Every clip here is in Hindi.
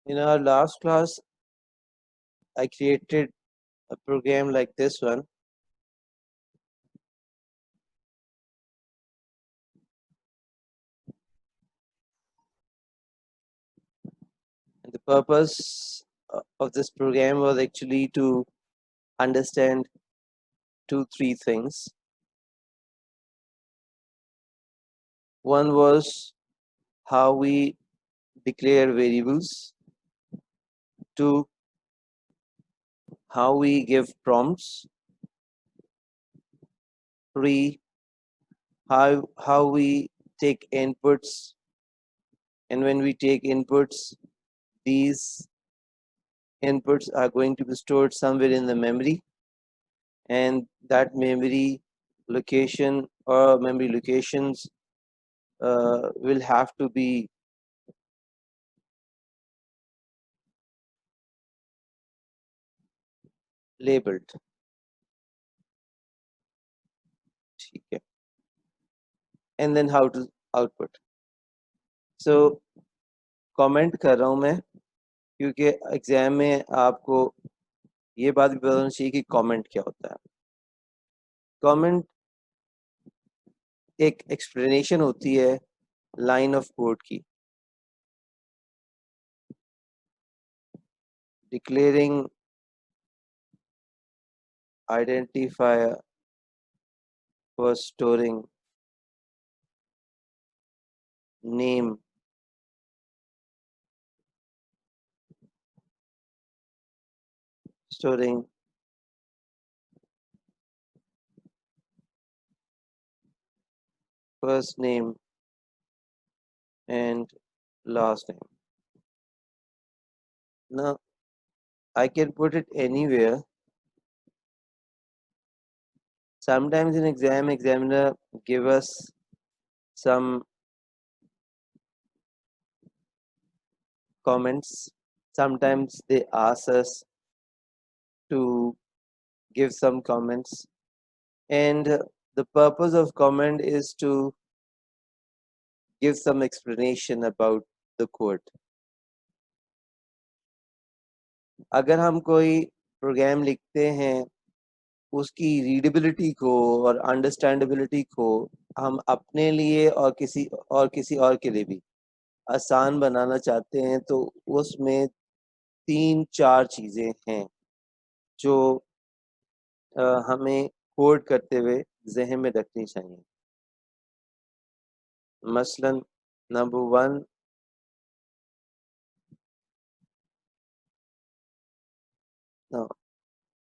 In our last class, I created a program like this one. And the purpose of this program was actually to understand three things. One was how we declare variables. Two, how we give prompts. Three, how we take inputs. And when we take inputs, these inputs are going to be stored somewhere in the memory, and that memory location or memory locations will have to be labeled. ठीक है. And then how to output. So comment कर रहा हूँ मैं क्योंकि एग्जाम में आपको ये बात भी बताना चाहिए कि कमेंट क्या होता है. कमेंट एक एक्सप्लेनेशन होती है लाइन ऑफ कोड की. Declaring identifier for storing name storing first name and last name. Now I can put it anywhere. Sometimes in examiner give us some comments. Sometimes they ask us to give some comments, and the purpose of comment is to give some explanation about the code. अगर हम कोई प्रोग्राम लिखते हैं, उसकी रीडेबिलिटी को और अंडरस्टैंडेबिलिटी को हम अपने लिए और किसी और के लिए भी आसान बनाना चाहते हैं, तो उसमें 3-4 चीज़ें हैं जो हमें कोड करते हुए ज़हन में रखनी चाहिए. मसलन नंबर 1,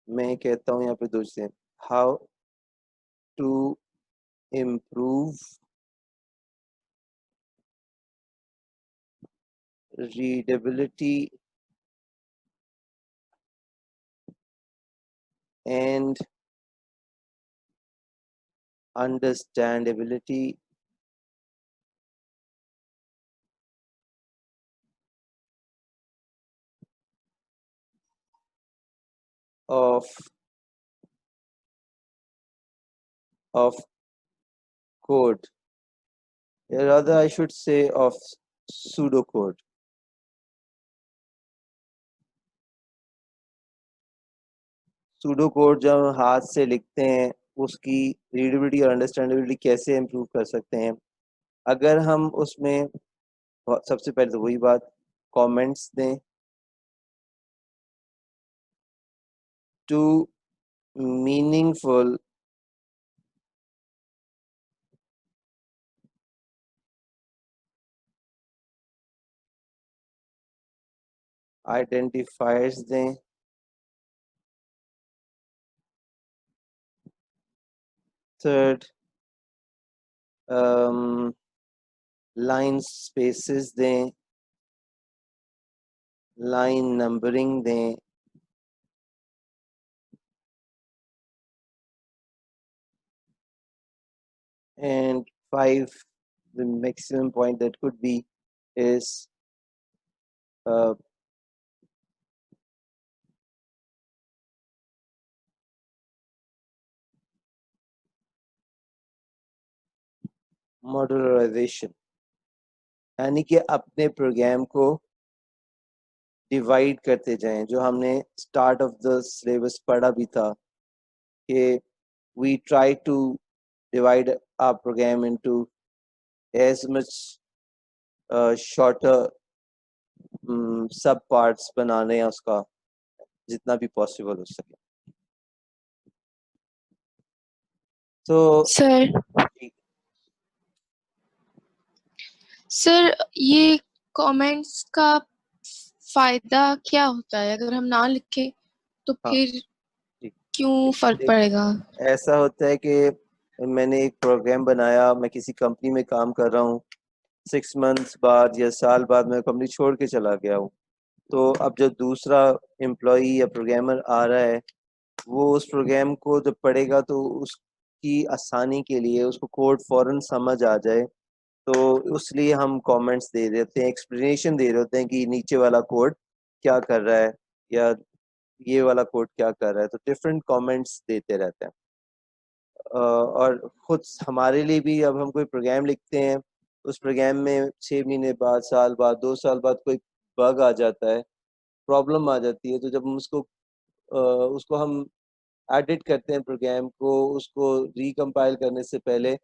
मैं कहता हूँ यहाँ पे 2 चीज़ें. How to improve readability and understandability of code, or rather I should say of pseudocode. Pseudocode जब हम हाथ से लिखते हैं, उसकी रीडेबिलिटी और अंडरस्टैंडेबिलिटी कैसे इम्प्रूव कर सकते हैं. अगर हम उसमें सबसे पहले तो वही बात, कमेंट्स दें. टू मीनिंगफुल आइडेंटिफायर्स दें. थर्ड, लाइन स्पेसेस दें, लाइन नंबरिंग दें. And 5, the maximum point that could be is मॉड्यूलराइजेशन, यानी कि अपने प्रोग्राम को डिवाइड करते जाएं, जो हमने स्टार्ट ऑफ द सिलेबस पढ़ा भी था कि we try to divide our program into as much shorter सब पार्ट्स बनाने हैं उसका, जितना भी पॉसिबल हो सके। तो सर ये कमेंट्स का फायदा क्या होता है? अगर हम ना लिखें तो फिर क्यों फर्क पड़ेगा? ऐसा होता है कि मैंने एक प्रोग्राम बनाया, मैं किसी कंपनी में काम कर रहा हूँ, 6 मंथ्स बाद या साल बाद मैं कंपनी छोड़ के चला गया हूँ, तो अब जब दूसरा एम्प्लॉई या प्रोग्रामर आ रहा है, वो उस प्रोग्राम को जब पढ़ेगा तो उसकी आसानी के लिए उसको कोड फौरन समझ आ जाए, तो इसलिए हम कमेंट्स दे देते हैं, एक्सप्लेनेशन दे रहे होते हैं कि नीचे वाला कोड क्या कर रहा है या ये वाला कोड क्या कर रहा है, तो डिफरेंट कमेंट्स देते रहते हैं। और खुद हमारे लिए भी अब हम कोई प्रोग्राम लिखते हैं, उस प्रोग्राम में 6 महीने बाद, साल बाद, 2 साल बाद कोई बग आ जाता है, प्रॉब्लम आ जाती है, तो जब हम उसको हम एडिट करते हैं प्रोग्राम को, उसको रिकम्पाइल करने से पहले,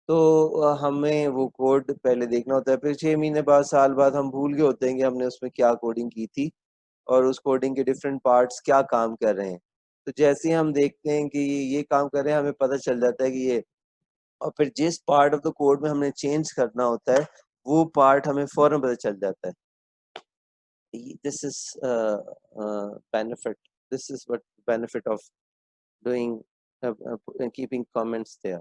तो हमें वो कोड पहले देखना होता है। फिर 6 महीने बाद, साल बाद हम भूल गए होते हैं कि हमने उसमें क्या कोडिंग की थी और उस कोडिंग के डिफरेंट पार्ट्स क्या काम कर रहे हैं। तो जैसे ही हम देखते हैं कि ये काम कर रहे हैं, हमें पता चल जाता है कि ये, और फिर जिस पार्ट ऑफ द कोड में हमने चेंज करना होता है, वो पार्ट हमें फौरन पता चल जाता है। This is benefit, this is what benefit of doing keeping comments there.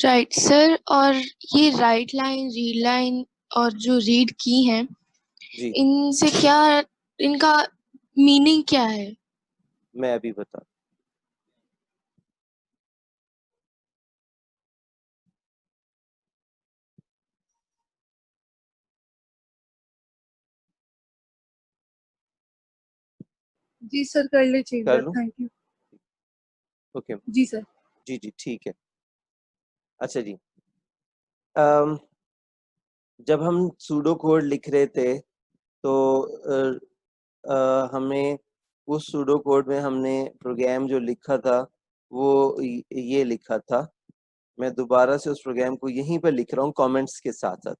Right sir, और ये राइट लाइन, रीड लाइन और जो रीड की हैं, इनसे क्या, इनका मीनिंग क्या है? मैं अभी बता, जी सर, कर लीजिए, थैंक यू। ओके जी सर। जी जी ठीक है। अच्छा जी, जब हम सूडो कोड लिख रहे थे, तो हमें उस सूडो कोड में हमने प्रोग्राम जो लिखा था वो ये लिखा था। मैं दोबारा से उस प्रोग्राम को यहीं पर लिख रहा हूँ कमेंट्स के साथ साथ।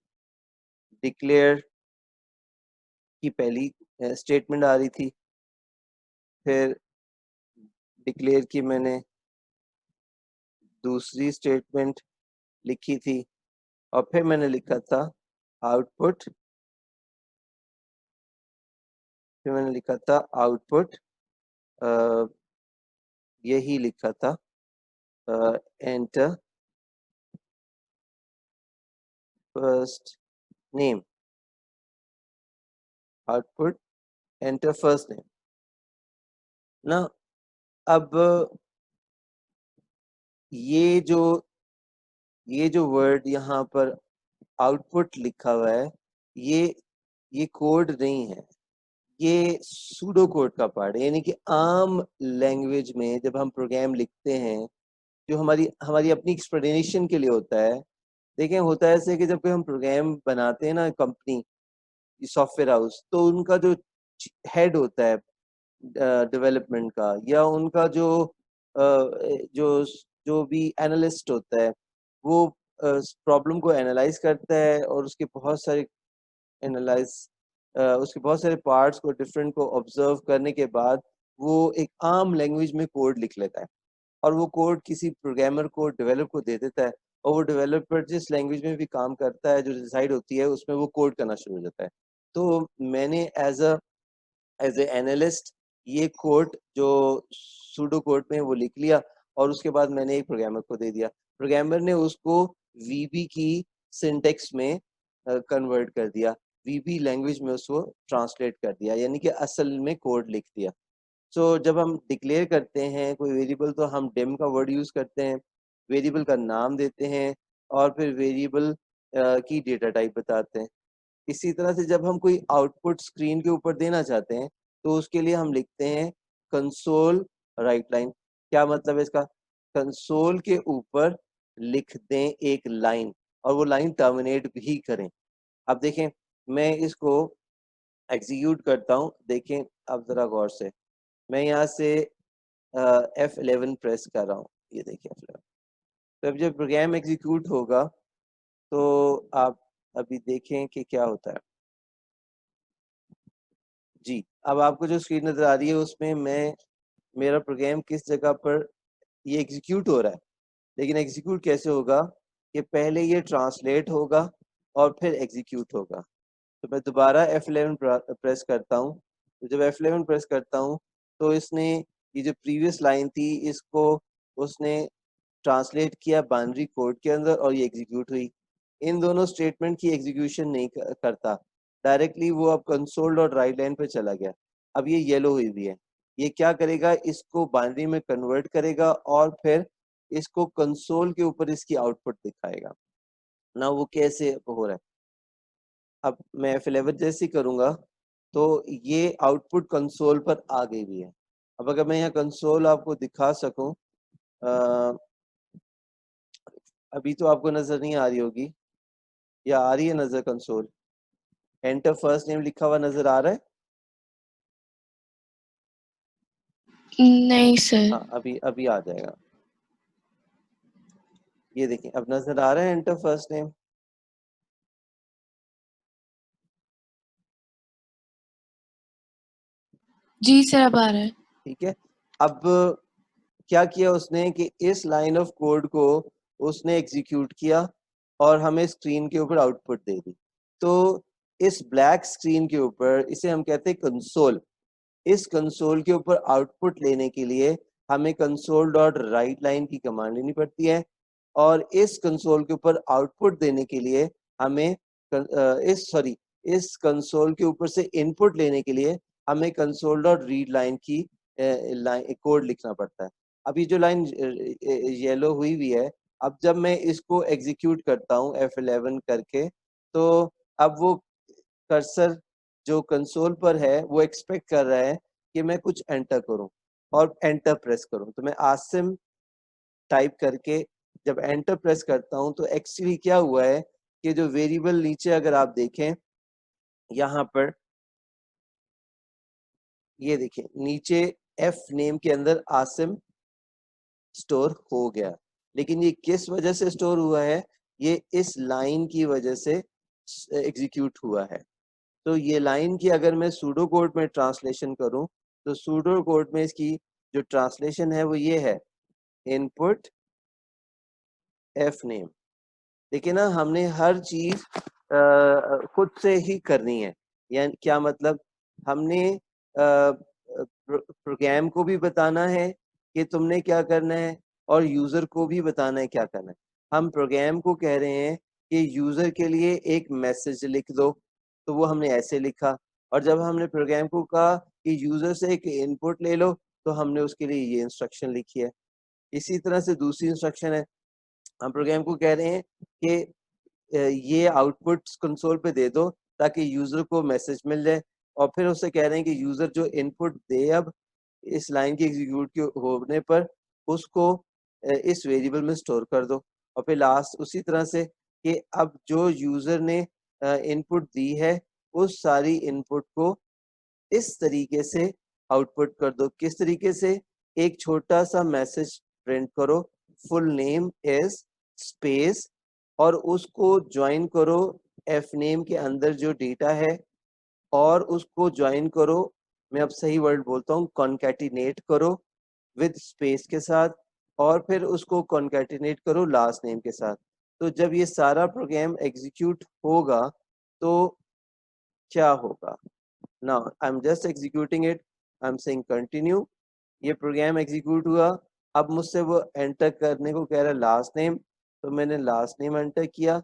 डिक्लेयर की पहली स्टेटमेंट आ रही थी, फिर डिक्लेयर की मैंने दूसरी स्टेटमेंट लिखी थी, और फिर मैंने लिखा था आउटपुट, फिर मैंने लिखा था आउटपुट, यही लिखा था enter first name, output enter first name ना। अब ये जो वर्ड यहाँ पर आउटपुट लिखा हुआ है, ये कोड नहीं है, ये सूडो कोड का पार्ट है। यानी कि आम लैंग्वेज में जब हम प्रोग्राम लिखते हैं, जो हमारी हमारी अपनी एक्सप्लेनेशन के लिए होता है। देखें, होता है ऐसे कि जब कोई हम प्रोग्राम बनाते हैं ना, कंपनी, सॉफ्टवेयर हाउस, तो उनका जो हेड होता है डेवलपमेंट का, या उनका जो जो भी एनालिस्ट होता है, वो प्रॉब्लम को एनालाइज करता है, और एनालाइज उसके बहुत सारे पार्ट्स को, डिफरेंट को ऑब्जर्व करने के बाद वो एक आम लैंग्वेज में कोड लिख लेता है, और वो कोड किसी प्रोग्रामर को, डेवलपर को दे देता है, और वो डेवलपर जिस लैंग्वेज में भी काम करता है, जो डिसाइड होती है, उसमें वो कोड करना शुरू हो जाता है। तो मैंने एज ए एनालिस्ट ये कोड जो सूडो कोड में वो लिख लिया, और उसके बाद मैंने एक प्रोग्रामर को दे दिया। प्रोग्रामर ने उसको वीबी की सिंटेक्स में कन्वर्ट कर दिया, वीबी लैंग्वेज में उसको ट्रांसलेट कर दिया, यानी कि असल में कोड लिख दिया। सो जब हम डिक्लेयर करते हैं कोई वेरिएबल, तो हम डिम का वर्ड यूज करते हैं, वेरिएबल का नाम देते हैं, और फिर वेरिएबल की डेटा टाइप बताते हैं। इसी तरह से जब हम कोई आउटपुट स्क्रीन के ऊपर देना चाहते हैं, तो उसके लिए हम लिखते हैं कंसोल राइट लाइन। क्या मतलब है इसका? कंसोल के ऊपर लिख दें एक लाइन, और वो लाइन टर्मिनेट भी करें। अब देखें, मैं इसको एग्जीक्यूट करता हूँ। देखें अब ज़रा गौर से, मैं यहाँ से F11 प्रेस कर रहा हूँ, ये देखिए F11। तो अब जब प्रोग्राम एग्जीक्यूट होगा तो आप अभी देखें कि क्या होता है। जी, अब आपको जो स्क्रीन नज़र आ रही है उसमें मेरा प्रोग्राम किस जगह पर ये एग्जीक्यूट हो रहा है। लेकिन एग्जीक्यूट कैसे होगा कि पहले ये ट्रांसलेट होगा और फिर एग्जीक्यूट होगा। तो मैं दोबारा F11 प्रेस करता हूँ। तो जब F11 प्रेस करता हूँ तो इसने ये जो प्रीवियस लाइन थी इसको उसने ट्रांसलेट किया बाइनरी कोड के अंदर और ये एग्जीक्यूट हुई। इन दोनों स्टेटमेंट की एग्जीक्यूशन नहीं करता, डायरेक्टली वो अब कंसोल डॉट राइट लाइन पे चला गया। अब ये येलो हुई भी है, ये क्या करेगा, इसको बाइनरी में कन्वर्ट करेगा और फिर इसको कंसोल के ऊपर इसकी आउटपुट दिखाएगा ना। वो कैसे हो रहा है, अब मैं F11 जैसे करूंगा तो ये आउटपुट कंसोल पर आ गई भी है। अब अगर मैं यहाँ कंसोल आपको दिखा सकूं, अभी तो आपको नजर नहीं आ रही होगी या आ रही है नजर कंसोल? एंटर फर्स्ट नेम लिखा हुआ नजर आ रहा है? नहीं सर। हाँ, अभी अभी आ जाएगा। ये देखें अब नजर आ रहा है एंटर फर्स्ट नेम। जी सर, अब आ रहा है। ठीक है, अब क्या किया उसने कि इस लाइन ऑफ कोड को उसने एग्जीक्यूट किया और हमें स्क्रीन के ऊपर आउटपुट दे दी। तो इस ब्लैक स्क्रीन के ऊपर, इसे हम कहते हैं कंसोल, इस कंसोल के ऊपर आउटपुट लेने के लिए हमें कंसोल डॉट राइट लाइन की कमांड लेनी पड़ती है और इस कंसोल के ऊपर आउटपुट देने के लिए हमें इस कंसोल के ऊपर से इनपुट लेने के लिए हमें कंसोल डॉट रीड लाइन की लाइन कोड लिखना पड़ता है। अब ये जो लाइन येलो हुई हुई है, अब जब मैं इसको एग्जीक्यूट करता हूँ F11 करके, तो अब वो कर्सर जो कंसोल पर है वो एक्सपेक्ट कर रहा है कि मैं कुछ एंटर करूं और एंटर प्रेस करूं। तो मैं आसिम टाइप करके जब एंटर प्रेस करता हूं तो एक्चुअली क्या हुआ है कि जो वेरिएबल नीचे अगर आप देखें यहाँ पर, ये देखें नीचे एफ नेम के अंदर आसिम स्टोर हो गया। लेकिन ये किस वजह से स्टोर हुआ है? ये इस लाइन की वजह से एग्जीक्यूट हुआ है। तो ये लाइन की अगर मैं सूडो कोड में ट्रांसलेशन करूं तो सूडो कोड में इसकी जो ट्रांसलेशन है वो ये है, इनपुट एफ नेम। देखिए ना, हमने हर चीज खुद से ही करनी है। यानी क्या मतलब, हमने प्रोग्राम को भी बताना है कि तुमने क्या करना है और यूजर को भी बताना है क्या करना है। हम प्रोग्राम को कह रहे हैं कि यूजर के लिए एक मैसेज लिख दो, तो वो हमने ऐसे लिखा। और जब हमने प्रोग्राम को कहा कि यूजर से एक इनपुट ले लो, तो हमने उसके लिए ये इंस्ट्रक्शन लिखी है। इसी तरह से दूसरी इंस्ट्रक्शन है, हम प्रोग्राम को कह रहे हैं कि ये आउटपुट कंसोल पे दे दो ताकि यूजर को मैसेज मिल जाए। और फिर उससे कह रहे हैं कि यूजर जो इनपुट दे अब इस लाइन के एग्जीक्यूट के होने पर उसको इस वेरिएबल में स्टोर कर दो। और फिर लास्ट उसी तरह से कि अब जो यूजर ने इनपुट दी है उस सारी इनपुट को इस तरीके से आउटपुट कर दो। किस तरीके से? एक छोटा सा मैसेज प्रिंट करो, फुल नेम इज स्पेस, और उसको ज्वाइन करो एफ नेम के अंदर जो डेटा है, और उसको ज्वाइन करो, मैं अब सही वर्ड बोलता हूँ, कॉन्कैटिनेट करो विद स्पेस के साथ, और फिर उसको कॉन्कैटिनेट करो लास्ट नेम के साथ। तो जब ये सारा प्रोग्राम एग्जीक्यूट होगा तो क्या होगा? Now I'm just executing it. I'm saying continue. ये प्रोग्राम एग्जीक्यूट हुआ। अब मुझसे वो एंटर करने को कह रहा है लास्ट नेम, तो मैंने लास्ट नेम एंटर किया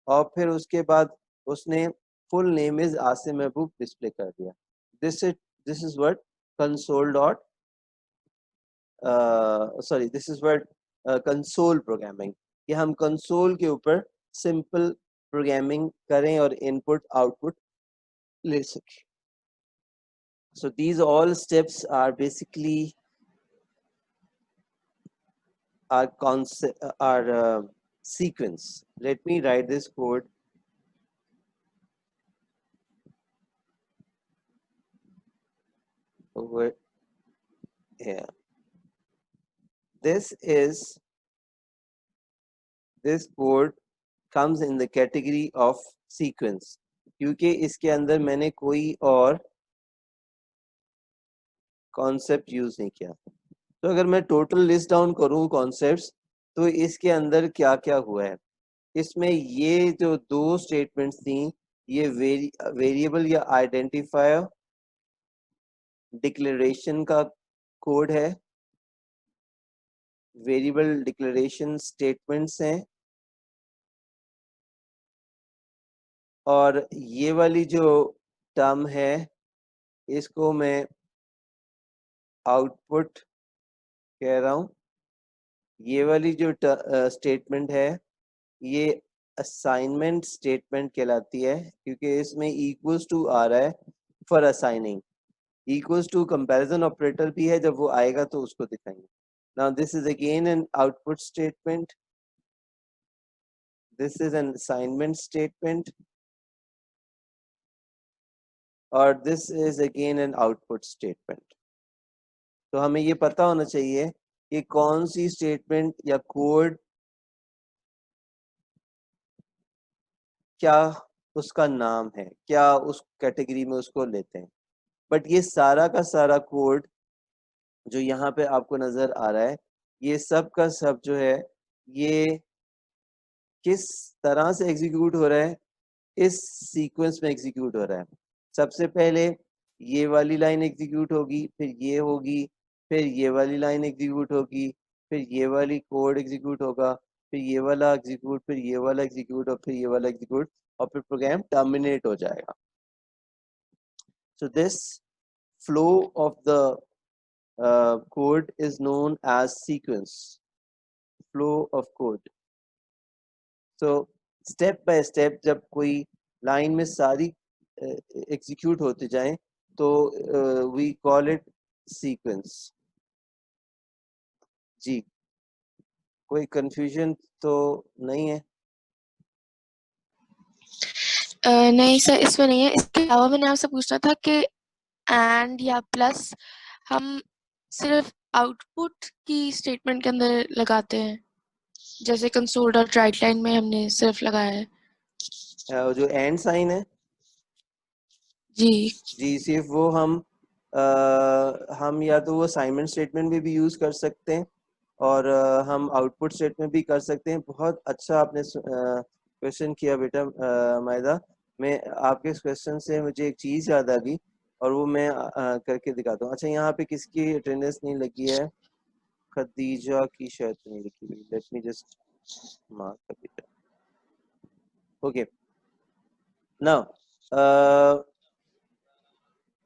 और फिर उसके बाद उसने full name is Asim Mehboob display कर दिया। This is what console dot this is what console programming, कि हम कंसोल के ऊपर सिंपल प्रोग्रामिंग करें और इनपुट आउटपुट ले सकें। So these all steps are basically our concept, our sequence. Let me write this code. over here. This code comes in the category of sequence, क्योंकि इसके अंदर मैंने कोई और कॉन्सेप्ट यूज नहीं किया। तो अगर मैं टोटल लिस्ट डाउन करूं कॉन्सेप्ट्स, तो इसके अंदर क्या क्या हुआ है, इसमें ये जो दो स्टेटमेंट्स थी, ये वेरिएबल या आइडेंटिफायर डिक्लेरेशन का कोड है, वेरिएबल डिक्लेरेशन स्टेटमेंट्स हैं, और ये वाली जो टर्म है इसको मैं आउटपुट कह रहा हूं। ये वाली जो स्टेटमेंट है ये असाइनमेंट स्टेटमेंट कहलाती है, क्योंकि इसमें इक्वल्स टू आ रहा है for assigning. Equals to comparison operator भी है, जब वो आएगा तो उसको दिखाएंगे। Now this is again an output statement, this is an assignment statement, और this is again an output statement. तो हमें ये पता होना चाहिए कि कौन सी स्टेटमेंट या कोड क्या उसका नाम है, क्या उस कैटेगरी में उसको लेते हैं। बट ये सारा का सारा कोड जो यहाँ पे आपको नजर आ रहा है, ये सब का सब जो है ये किस तरह से एग्जीक्यूट हो रहा है, इस सीक्वेंस में एग्जीक्यूट हो रहा है। सबसे पहले ये वाली लाइन एग्जीक्यूट होगी, फिर ये होगी, फिर ये वाली लाइन एग्जीक्यूट होगी, फिर ये वाली कोड एग्जीक्यूट होगा, फिर ये वाला एग्जीक्यूट, फिर ये वाला एग्जीक्यूट, और फिर ये वाला एग्जीक्यूट, और फिर प्रोग्राम टर्मिनेट हो जाएगा। So this flow of the code is known as sequence, flow of code. So step by step जब कोई लाइन में सारी एग्जीक्यूट होते जाएं तो we call it sequence। जी, कोई कंफ्यूजन तो नहीं है? नहीं सर, इसमें नहीं है। इसके अलावा मैंने आपसे पूछना था कि एंड या प्लस हम सिर्फ आउटपुट की स्टेटमेंट के अंदर लगाते हैं, जैसे कंसोल डॉट राइट लाइन में हमने सिर्फ लगाया है। जो एंड साइन है जी सिर्फ वो हम या तो वो असाइनमेंट स्टेटमेंट में भी यूज कर सकते हैं, और हम आउटपुट स्टेटमेंट भी कर सकते हैं। बहुत अच्छा आपने क्वेश्चन किया बेटा मायदा। मैं आपके इस क्वेश्चन से मुझे एक चीज याद आ गई, और वो मैं करके दिखाता हूँ। अच्छा, यहाँ पे किसकी अटेंडेंस नहीं लगी है? खदीजा की शायद नहीं लिखी हुई। Late me just mark Khadija. Okay, now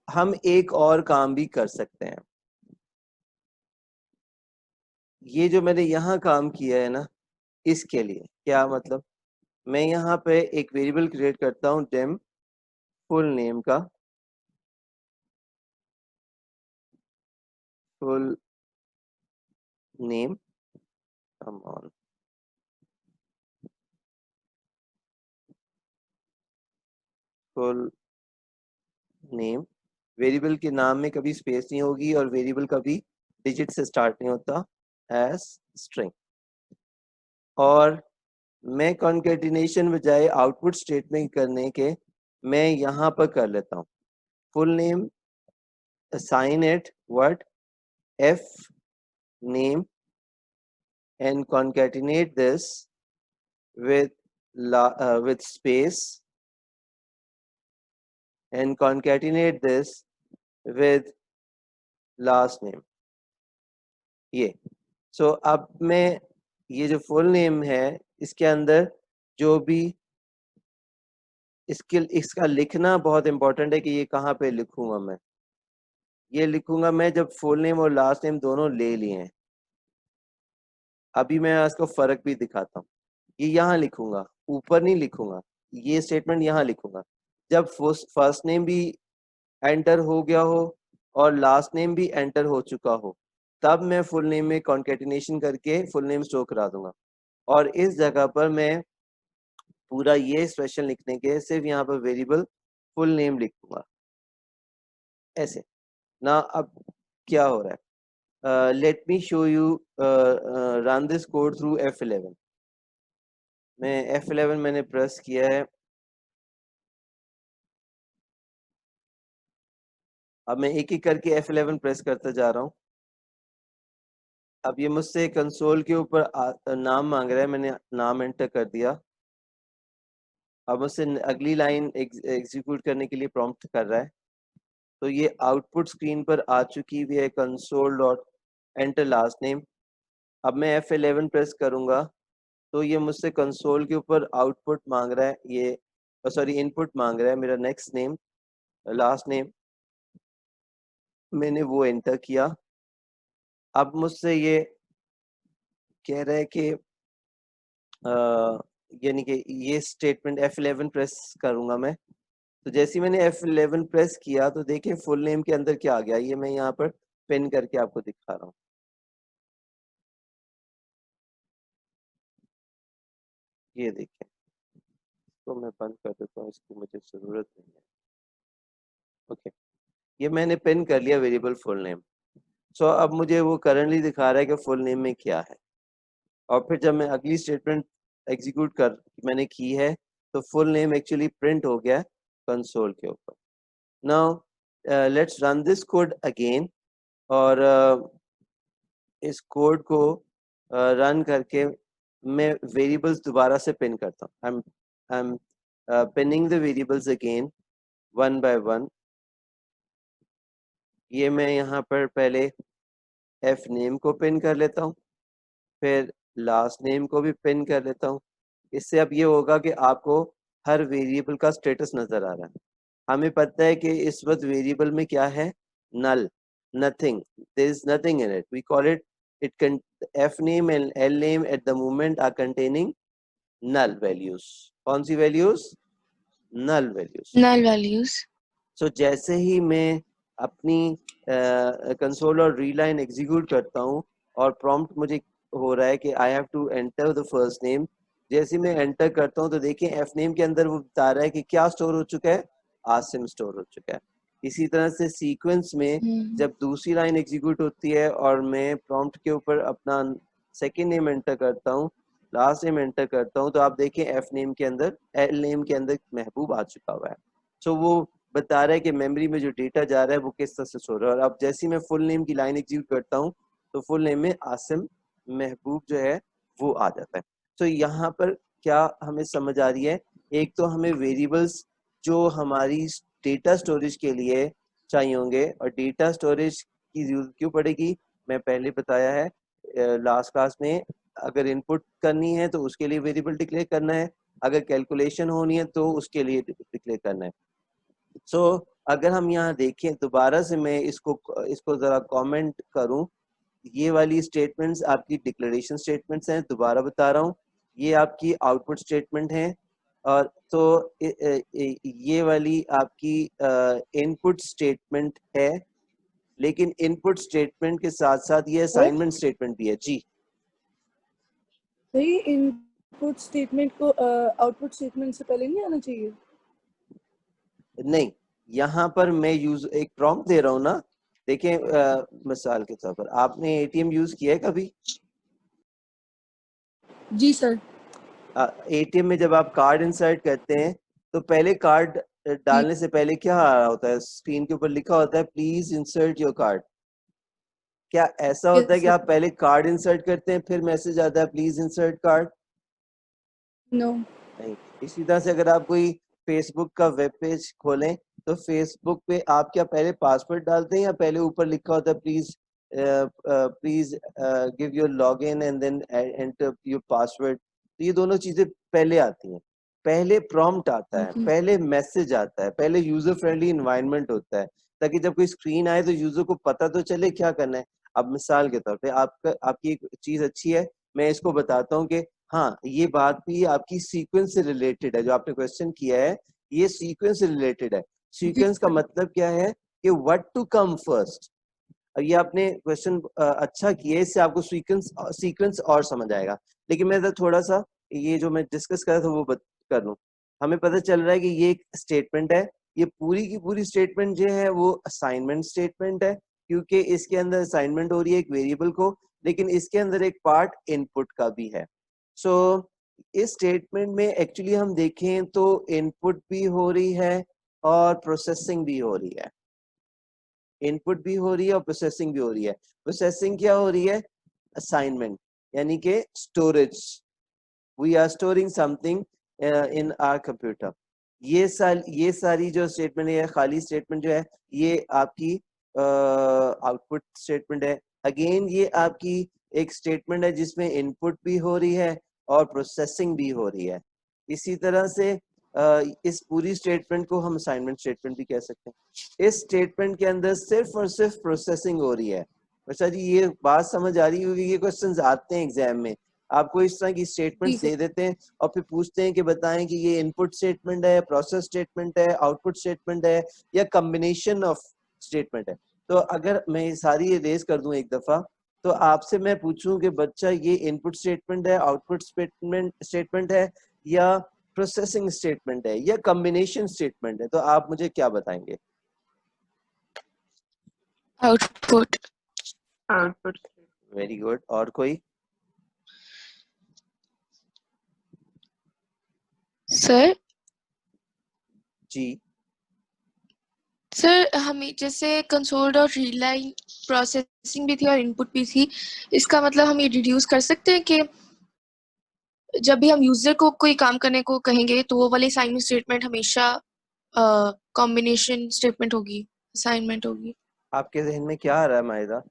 हम एक और काम भी कर सकते हैं। ये जो मैंने यहाँ काम किया है ना, इसके लिए क्या मतलब, मैं यहाँ पे एक वेरिएबल क्रिएट करता हूँ डेम फुल नेम का, full name, come on, full name. Variable के नाम में कभी स्पेस नहीं होगी, और वेरिएबल कभी डिजिट से स्टार्ट नहीं होता, एज स्ट्रिंग। और मैं कॉन्केटिनेशन बजाय आउटपुट स्टेटमेंट करने के मैं यहाँ पर कर लेता हूँ full name, assign it what f name, and concatenate this with with space, and concatenate this with last name। ये अब मैं ये जो फुल नेम है इसके अंदर जो भी इसका लिखना बहुत इंपॉर्टेंट है कि ये कहाँ पे लिखूंगा मैं। ये लिखूंगा मैं जब फुल नेम और लास्ट नेम दोनों ले लिए हैं। अभी मैं इसको फर्क भी दिखाता हूँ। ये यहाँ लिखूंगा, ऊपर नहीं लिखूंगा। ये स्टेटमेंट यहाँ लिखूंगा जब फर्स्ट नेम भी एंटर हो गया हो और लास्ट नेम भी एंटर हो चुका हो, तब मैं फुल नेम में कॉन्केटिनेशन करके फुल नेम स्टोर करा दूंगा। और इस जगह पर मैं पूरा ये एक्सप्रेशन लिखने के सिर्फ यहाँ पर वेरिएबल फुल नेम लिखूंगा ऐसे। ना अब क्या हो रहा है, let me show you run this code through F11। मैं F11 मैंने प्रेस किया है। अब मैं एक एक करके F11 प्रेस करता जा रहा हूँ। अब ये मुझसे कंसोल के ऊपर नाम मांग रहा है, मैंने नाम एंटर कर दिया। अब मुझसे अगली लाइन एग्जीक्यूट करने के लिए प्रॉम्प्ट कर रहा है। तो ये आउटपुट स्क्रीन पर आ चुकी हुई है, console dot enter last name. अब मैं F11 प्रेस करूंगा तो ये मुझसे कंसोल के ऊपर आउटपुट मांग रहा है, ये सॉरी इनपुट मांग रहा है, मेरा नेक्स्ट नेम लास्ट नेम, मैंने वो एंटर किया। अब मुझसे ये कह रहा है कि यानी कि ये स्टेटमेंट F11 प्रेस करूंगा मैं। तो जैसे ही मैंने F11 प्रेस किया तो देखिए फुल नेम के अंदर क्या आ गया, ये मैं यहाँ पर पिन करके आपको दिखा रहा हूँ। ये देखिए, तो मैं बंद कर देता हूँ, इसकी मुझे जरूरत नहीं है। ओके, ये मैंने पिन कर लिया वेरिएबल फुल नेम। सो अब मुझे वो करंटली दिखा रहा है कि फुल नेम में क्या है। और फिर जब मैं अगली स्टेटमेंट एग्जीक्यूट कर मैंने की है तो फुल नेम एक्चुअली प्रिंट हो गया कंसोल के ऊपर। Now let's run this code again, और इस कोड को रन करके मैं वेरिएबल्स दोबारा से पिन करता हूँ। I am pinning the variables again one by one. ये मैं यहाँ पर पहले एफ नेम को पिन कर लेता हूँ, फिर लास्ट नेम को भी पिन कर लेता हूँ। इससे अब ये होगा कि आपको हर वेरिएबल का स्टेटस नजर आ रहा है। हमें पता है कि इस वक्त वेरिएबल में क्या है, null, nothing, there is nothing in it, we call it it F name and L name at the moment are containing null values. कौन सी values? Null values. null values. So जैसे ही मैं अपनी कंसोल और रीलाइन एग्जीक्यूट करता हूँ और प्रॉम्प्ट मुझे हो रहा है कि I have to enter the first name, जैसे मैं एंटर करता हूँ तो देखिए एफ नेम के अंदर वो बता रहा है कि क्या स्टोर हो चुका है, आसिम स्टोर हो चुका है। इसी तरह से सीक्वेंस में जब दूसरी लाइन एग्जीक्यूट होती है और मैं प्रॉम्प्ट के ऊपर अपना सेकेंड नेम एंटर करता हूँ, लास्ट नेम एंटर करता हूँ, तो आप देखें एफ नेम के अंदर, एल नेम के अंदर महबूब आ चुका हुआ है। सो वो बता रहा है कि मेमोरी में जो डेटा जा रहा है वो किस तरह से सो रहा है। और अब जैसे मैं फुल नेम की लाइन एग्जीक्यूट करता हूँ तो फुल नेम में आसिम महबूब जो है वो आ जाता है। तो यहाँ पर क्या हमें समझ आ रही है, एक तो हमें वेरिएबल्स जो हमारी डेटा स्टोरेज के लिए चाहिए होंगे, और डेटा स्टोरेज की जरूरत क्यों पड़ेगी, मैं पहले बताया है लास्ट क्लास में। अगर इनपुट करनी है तो उसके लिए वेरिएबल डिक्लेयर करना है, अगर कैलकुलेशन होनी है तो उसके लिए डिक्लेयर करना है। सो अगर हम यहाँ देखें दोबारा से, मैं इसको जरा कमेंट करूं, ये वाली स्टेटमेंट्स आपकी डिक्लेरेशन स्टेटमेंट्स हैं, दोबारा बता रहा हूँ, ये आपकी आउटपुट स्टेटमेंट है। और तो ये वाली आपकी इनपुट स्टेटमेंट है, लेकिन इनपुट स्टेटमेंट के साथ साथ ये असाइनमेंट स्टेटमेंट भी है जी। सही, इनपुट स्टेटमेंट को आउटपुट स्टेटमेंट से पहले नहीं आना चाहिए? नहीं, यहाँ पर मैं एक प्रॉम्प्ट दे रहा हूँ ना। देखें मिसाल के तौर पर आपने एटीएम यूज किया है कभी? जी सर। एटीएम में जब आप कार्ड इंसर्ट करते हैं तो पहले कार्ड डालने से पहले क्या आ रहा होता है, स्क्रीन के ऊपर लिखा होता है प्लीज इंसर्ट योर कार्ड। क्या ऐसा होता है कि आप पहले कार्ड इंसर्ट करते हैं फिर मैसेज आता है प्लीज इंसर्ट कार्ड? नो। नहीं। इसी तरह से अगर आप कोई फेसबुक का वेब पेज खोलें तो फेसबुक पे आप क्या पहले पासवर्ड डालते हैं या पहले ऊपर लिखा होता है please please give your login and then enter your password? तो ये दोनों चीजें पहले आती हैं। पहले प्रॉम्प्ट आता है, पहले मैसेज आता है, पहले यूजर फ्रेंडली इन्वायरमेंट होता है, ताकि जब कोई स्क्रीन आए तो यूजर को पता तो चले क्या करना है। अब मिसाल के तौर पे आपकी एक चीज अच्छी है, मैं इसको बताता हूँ कि हाँ ये बात भी आपकी सीक्वेंस से रिलेटेड है, जो आपने क्वेश्चन किया है ये सीक्वेंस से रिलेटेड है। सीक्वेंस का मतलब क्या है कि व्हाट टू कम फर्स्ट। अब ये आपने क्वेश्चन अच्छा किया, इससे आपको सीक्वेंस और समझ आएगा। लेकिन मैं थोड़ा सा ये जो मैं डिस्कस कर रहा था वो कर लूं। हमें पता चल रहा है कि ये एक स्टेटमेंट है ये पूरी की पूरी स्टेटमेंट जो है वो असाइनमेंट स्टेटमेंट है, क्योंकि इसके अंदर असाइनमेंट हो रही है एक वेरिएबल को, लेकिन इसके अंदर एक पार्ट इनपुट का भी है। सो इस स्टेटमेंट में एक्चुअली हम देखें तो इनपुट भी हो रही है और प्रोसेसिंग भी हो रही है। इनपुट भी हो रही है और प्रोसेसिंग भी हो रही है। प्रोसेसिंग क्या हो रही है? असाइनमेंट, यानी कि storage. We are storing something in our computer. ये सारी जो स्टेटमेंट है, खाली स्टेटमेंट जो है, ये आपकी आउटपुट स्टेटमेंट है। अगेन ये आपकी एक स्टेटमेंट है जिसमें इनपुट भी हो रही है और प्रोसेसिंग भी हो रही है। इसी तरह से इस पूरी स्टेटमेंट को हम असाइनमेंट स्टेटमेंट भी कह सकते हैं। इस स्टेटमेंट के अंदर सिर्फ और सिर्फ प्रोसेसिंग हो रही है। अच्छा जी, ये बात समझ आ रही होगी? ये क्वेश्चंस आते हैं एग्जाम में, आपको इस तरह की स्टेटमेंट्स दे देते हैं और फिर पूछते हैं कि बताएं कि ये इनपुट स्टेटमेंट है, प्रोसेस स्टेटमेंट है, आउटपुट स्टेटमेंट है, या कॉम्बिनेशन ऑफ स्टेटमेंट है। तो अगर मैं सारी रेज कर दूं एक दफा, तो आपसे मैं पूछूं कि बच्चा ये इनपुट स्टेटमेंट है, आउटपुट स्टेटमेंट है, या प्रोसेसिंग स्टेटमेंट है, या कॉम्बिनेशन स्टेटमेंट है, तो आप मुझे क्या बताएंगे? आउटपुट। आउटपुट। Very good. और कोई? सर जी, सर हमें जैसे console dot read line processing भी थी और इनपुट भी थी, इसका मतलब हम ये डिड्यूस कर सकते हैं कि जब भी हम यूजर को कोई काम करने को कहेंगे तो वो वाली असाइनमेंट स्टेटमेंट हमेशा कॉम्बिनेशन स्टेटमेंट होगी, असाइनमेंट होगी। आपके जहन में क्या आ रहा है माहिदा?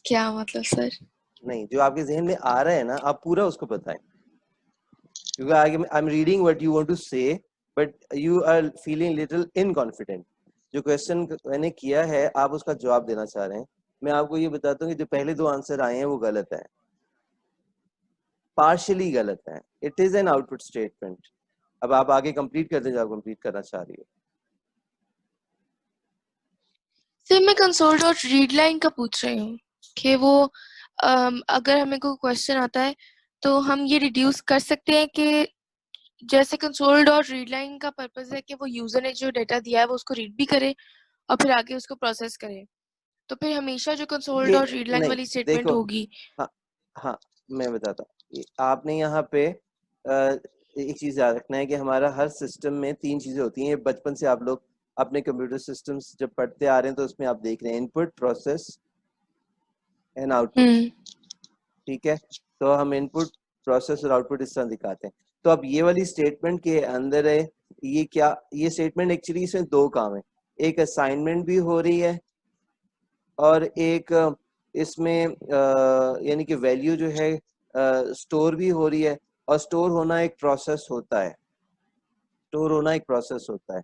क्या मतलब सर? नहीं, जो आपके जहन में आ रहा है ना, आप पूरा उसको बताएं, क्योंकि I am reading what you want to say, but you are feeling little inconfident. जो क्वेश्चन मैंने किया है आप उसका जवाब देना चाह रहे हैं। मैं आपको ये बताता हूँ कि जो पहले दो आंसर आए हैं वो गलत है, पार्शियली गलत है। It is an output statement. अब आप आगे कंप्लीट कर दें जो आप कंप्लीट करना चाह रही हो। सर मैं कंसोल डॉट रीड लाइन का पूछ रही हूँ कि वो अगर हमें कोई क्वेश्चन आता है तो हम ये रिड्यूस कर सकते हैं कि जैसे कंसोल डॉट रीड लाइन का पर्पस है कि वो यूजर ने जो डेटा दिया है वो उसको रीड भी करे और फिर आगे उसको प्रोसेस करे, तो फिर हमेशा जो कंसोल ये डॉट रीड लाइन नहीं, वाली स्टेटमेंट देखो, होगी। हाँ हाँ, मैं बताता हूँ। आपने यहाँ पे एक चीज याद रखना है कि हमारा हर सिस्टम में तीन चीजें होती हैं। बचपन से आप लोग अपने कंप्यूटर सिस्टम्स जब पढ़ते आ रहे हैं तो उसमें आप देख रहे हैं इनपुट, प्रोसेस एंड आउटपुट। ठीक है, तो हम इनपुट, प्रोसेस और आउटपुट इस तरह दिखाते हैं। तो अब ये वाली स्टेटमेंट के अंदर है, ये क्या, ये स्टेटमेंट एक्चुअली इसमें दो काम है। एक असाइनमेंट भी हो रही है और एक इसमें यानी कि वैल्यू जो है स्टोर भी हो रही है। और स्टोर होना एक प्रोसेस होता है, स्टोर होना एक प्रोसेस होता है।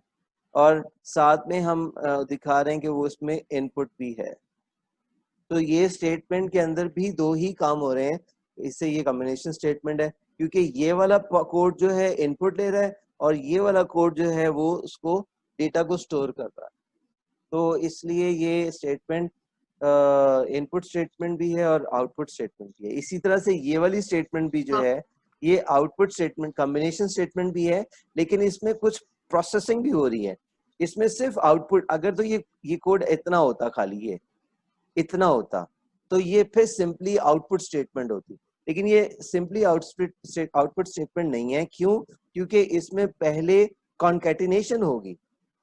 और साथ में हम दिखा रहे हैं कि वो उसमें इनपुट भी है। तो ये स्टेटमेंट के अंदर भी दो ही काम हो रहे हैं, इससे ये कॉम्बिनेशन स्टेटमेंट है, क्योंकि ये वाला कोड जो है इनपुट ले रहा है और ये वाला कोड जो है वो उसको डेटा को स्टोर कर रहा है। तो इसलिए ये स्टेटमेंट इनपुट स्टेटमेंट भी है और आउटपुट स्टेटमेंट भी है। इसी तरह से ये वाली स्टेटमेंट भी जो है ये आउटपुट स्टेटमेंट, कॉम्बिनेशन स्टेटमेंट भी है, लेकिन इसमें कुछ प्रोसेसिंग भी हो रही है। इसमें सिर्फ आउटपुट, अगर तो ये कोड इतना होता, खाली ये इतना होता, तो ये फिर सिंपली आउटपुट स्टेटमेंट होती। लेकिन ये सिंपली आउटपुट स्टेटमेंट नहीं है। क्यों? क्योंकि इसमें पहले कॉन्कैटिनेशन होगी।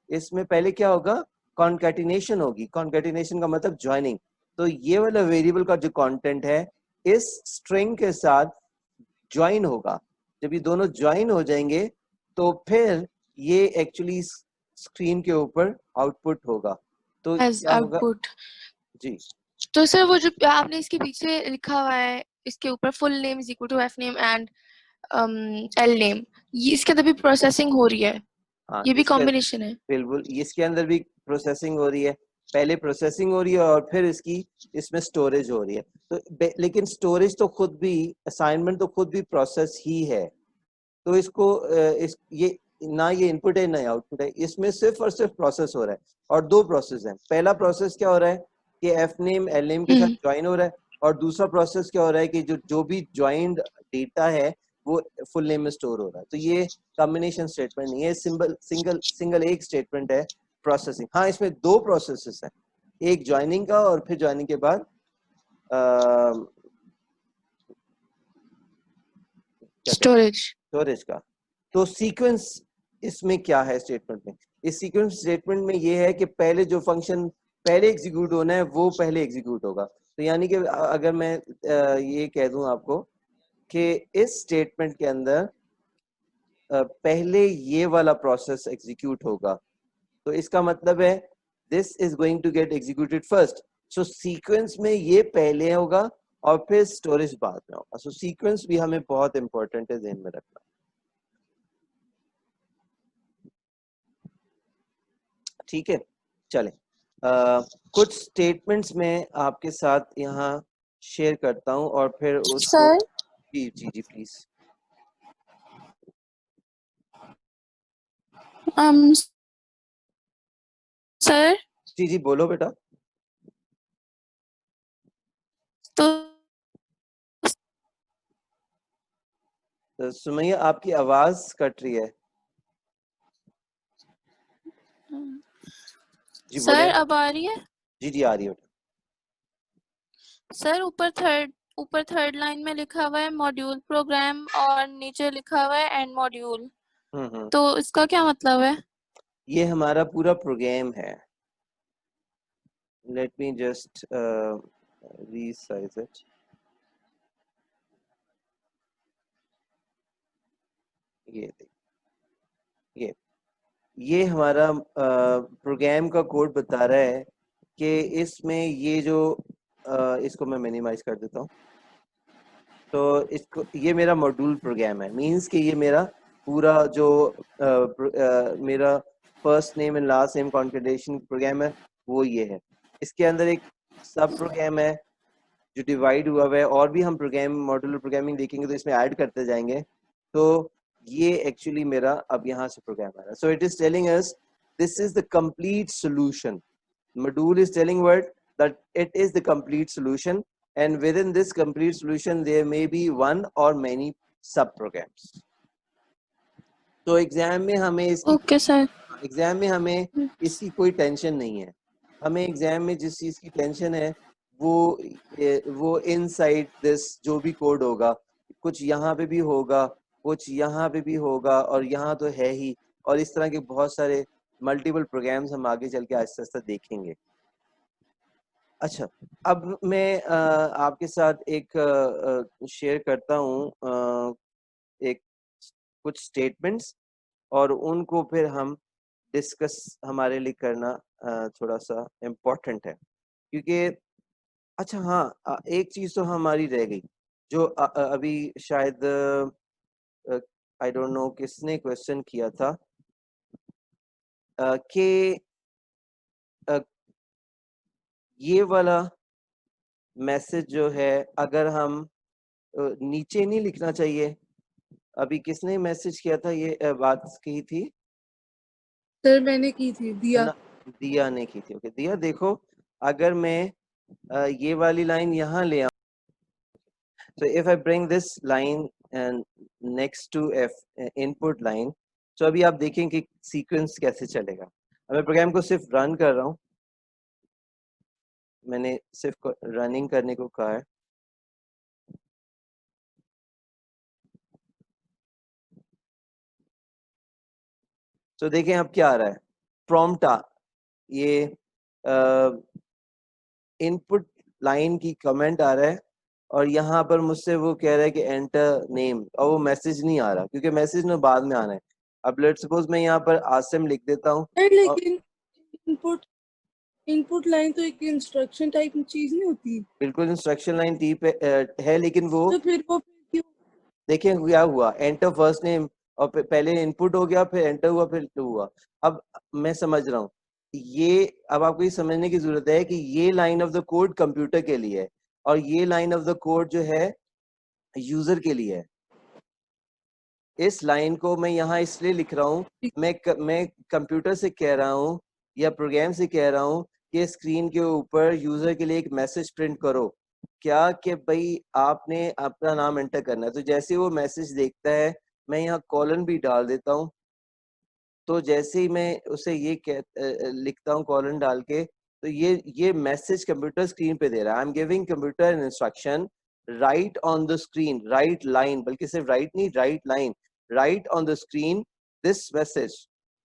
इसमें पहले क्या होगा? कॉन्कैटिनेशन होगी। कॉन्कैटिनेशन का मतलब ज्वाइनिंग। तो ये वाला वेरिएबल का जो कंटेंट है इस स्ट्रिंग के साथ ज्वाइन होगा। जब ये दोनों ज्वाइन हो जाएंगे तो फिर ये एक्चुअली स्क्रीन के ऊपर आउटपुट होगा। तो एज क्या होगा आउटपुट। जी? तो सर वो जो आपने इसके पीछे लिखा हुआ है, इसके ऊपर full name is equal to F name and L name, ये इसके अंदर भी प्रोसेसिंग हो रही है, हाँ, ये भी इसके कॉम्बिनेशन है। बिल्कुल, इसके अंदर भी प्रोसेसिंग हो रही है। पहले प्रोसेसिंग हो रही है और फिर इसमें स्टोरेज हो रही है। तो लेकिन स्टोरेज तो खुद भी, असाइनमेंट तो खुद भी प्रोसेस ही है। तो इसको ये ना ये इनपुट है ना आउटपुट है, इसमें सिर्फ और सिर्फ प्रोसेस हो रहा है। और दो प्रोसेस हैं। पहला प्रोसेस क्या हो रहा है कि एफ नेम एल नेम के साथ ज्वाइन हो रहा है, और दूसरा प्रोसेस क्या हो रहा है कि जो भी ज्वाइंड डेटा है वो फुल नेम में स्टोर हो रहा है। तो ये कॉम्बिनेशन स्टेटमेंट नहीं है, सिंगल एक स्टेटमेंट है प्रोसेसिंग। हाँ, इसमें दो प्रोसेसेस हैं, एक ज्वाइनिंग का और फिर ज्वाइनिंग के बाद स्टोरेज का। तो सीक्वेंस इसमें क्या है स्टेटमेंट में? इस सीक्वेंस स्टेटमेंट में ये है कि पहले जो फंक्शन पहले एग्जीक्यूट होना है वो पहले एग्जीक्यूट होगा। तो यानी कि अगर मैं ये कह दूं आपको कि इस स्टेटमेंट के अंदर पहले ये वाला प्रोसेस एग्जीक्यूट होगा, तो इसका मतलब है this is going to get executed first. So sequence में ये पहले होगा और फिर स्टोरेज बाद में होगा। सो सीक्वेंस भी हमें बहुत इंपॉर्टेंट है ध्यान में रखना। ठीक है, चले कुछ स्टेटमेंट्स में आपके साथ यहाँ शेयर करता हूँ और फिर उसको sir ji ji ji please. Sir जी जी बोलो बेटा। तो सुमैया आपकी आवाज कट रही है। जी सर बोले। अब आ रही है? जी जी आ रही है बेटा। सर ऊपर थर्ड लाइन में लिखा हुआ है मॉड्यूल प्रोग्राम और नीचे लिखा हुआ है एंड मॉड्यूल, तो इसका क्या मतलब है? ये हमारा पूरा प्रोग्राम है। Late me just resize it. ये हमारा प्रोग्राम का कोड बता रहा है कि इसमें ये जो इसको मैं मिनिमाइज कर देता हूँ। तो इसको ये मेरा मॉड्यूल प्रोग्राम है, मींस कि ये मेरा पूरा जो मेरा first name and last name concatenation program है वो ये है। इसके अंदर एक सब प्रोग्राम है जो डिवाइड हुआ है, और भी हम प्रोग्राम मॉड्यूलर प्रोग्रामिंग देखेंगे तो इसमें ऐड करते जाएंगे। तो ये एक्चुअली मेरा अब यहाँ से प्रोग्राम आ रहा है। So it is telling us this is the complete solution. Module is telling what that it is the complete solution, and within this complete solution there may be one or many sub programs. तो एग्जाम में हमें इसकी ओके सर। एग्जाम में हमें इसकी कोई टेंशन नहीं है। हमें एग्जाम में जिस चीज की टेंशन है वो इनसाइड दिस जो भी कोड होगा, कुछ यहाँ पे भी होगा, कुछ यहाँ पे भी होगा, और यहाँ तो है ही, और इस तरह के बहुत सारे मल्टीपल प्रोग्राम्स हम आगे चल के आहिस्ता आहिस्ता देखेंगे। अच्छा, अब मैं आपके साथ एक शेयर करता हूँ एक कुछ स्टेटमेंट्स, और उनको फिर हम डिस्कस हमारे लिए करना थोड़ा सा इम्पोर्टेंट है, क्योंकि अच्छा हाँ, एक चीज तो हमारी रह गई जो अभी शायद आई डोंट नो किसने क्वेश्चन किया था कि ये वाला मैसेज जो है अगर हम नीचे नहीं लिखना चाहिए। अभी किसने मैसेज किया था, ये बात की थी? सर मैंने की थी, दिया। दिया ने की थी। ओके दिया, देखो अगर मैं ये वाली लाइन यहाँ ले आऊं, so if I bring this line and next to input line, तो अभी आप देखें कि सीक्वेंस कैसे चलेगा। अब मैं प्रोग्राम को सिर्फ रन कर रहा हूँ, मैंने सिर्फ रनिंग करने को कहा है। तो देखें अब क्या आ रहा है, प्रॉम्प्ट ये इनपुट लाइन की कमेंट आ रहा है, और यहाँ पर मुझसे वो कह रहा है कि एंटर नेम, और वो मैसेज नहीं आ रहा क्योंकि मैसेज ना बाद में आना है। अब लेट्स सपोज मैं यहाँ पर आसिम लिख देता हूँ। लेकिन इनपुट लाइन तो एक इंस्ट्रक्शन टाइप चीज नहीं होती? बिल्कुल इंस्ट्रक्शन लाइन टाइप है, लेकिन वो तो फिर वो क्यों? देखें क्या हुआ, एंटर फर्स्ट नेम, और पहले इनपुट हो गया, फिर एंटर हुआ, फिर हुआ। अब मैं समझ रहा हूँ ये, अब आपको ये समझने की जरूरत है कि ये line of the code computer के लिए है और ये लाइन ऑफ द कोड जो है यूजर के लिए है। इस लाइन को मैं यहाँ इसलिए लिख रहा हूँ, मैं कंप्यूटर से कह रहा हूँ या प्रोग्राम से कह रहा हूँ कि स्क्रीन के ऊपर यूजर के लिए एक मैसेज प्रिंट करो क्या कि भाई आपने अपना नाम एंटर करना है, तो जैसे वो मैसेज देखता है, मैं यहाँ कॉलन भी डाल देता हूँ, तो जैसे ही मैं उसे ये लिखता हूँ कॉलन डाल के, तो ये मैसेज कंप्यूटर स्क्रीन पे दे रहा है। I am giving computer an instruction, right on the screen, right line, बल्कि सिर्फ राइट नहीं, right line, right on the screen this message.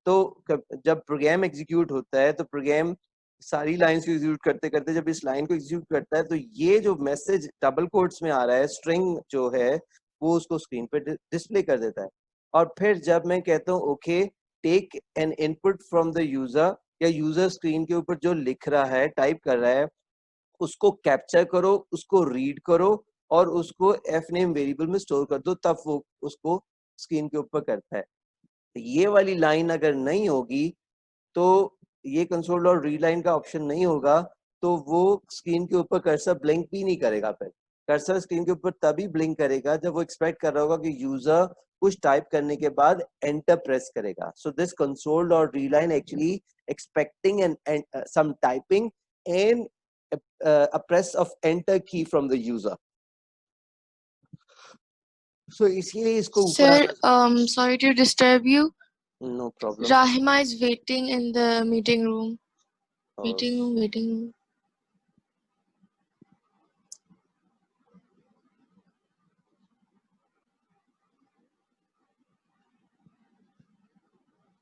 तो जब प्रोग्राम एग्जीक्यूट होता है तो प्रोग्राम सारी लाइंस को एग्जीक्यूट करते करते जब इस लाइन को एग्जीक्यूट करता है, तो ये जो मैसेज डबल कोट्स में आ रहा है, स्ट्रिंग जो है, वो उसको स्क्रीन पे डिस्प्ले कर देता है। और फिर जब मैं कहता हूँ okay take an input from the user, या यूजर स्क्रीन के ऊपर जो लिख रहा है, टाइप कर रहा है, उसको कैप्चर करो, उसको रीड करो और उसको एफ नेम वेरिएबल में स्टोर कर दो, तब वो उसको स्क्रीन के ऊपर करता है। ये वाली लाइन अगर नहीं होगी, तो ये कंसोल और रीड लाइन का ऑप्शन नहीं होगा, तो वो स्क्रीन के ऊपर कर्सर ब्लिंक भी नहीं करेगा। फिर कर्सर स्क्रीन के ऊपर तभी ब्लिंक करेगा जब वो एक्सपेक्ट कर रहा होगा कि यूजर कुछ टाइप करने के बाद एंटर प्रेस करेगा। सो दिस कंसोल और read line actually expecting and some typing and a press of enter key from the user. So इसीलिए इसको ऊपर Sir, sorry to disturb you. no problem. Rahima is waiting in the meeting room. Waiting room.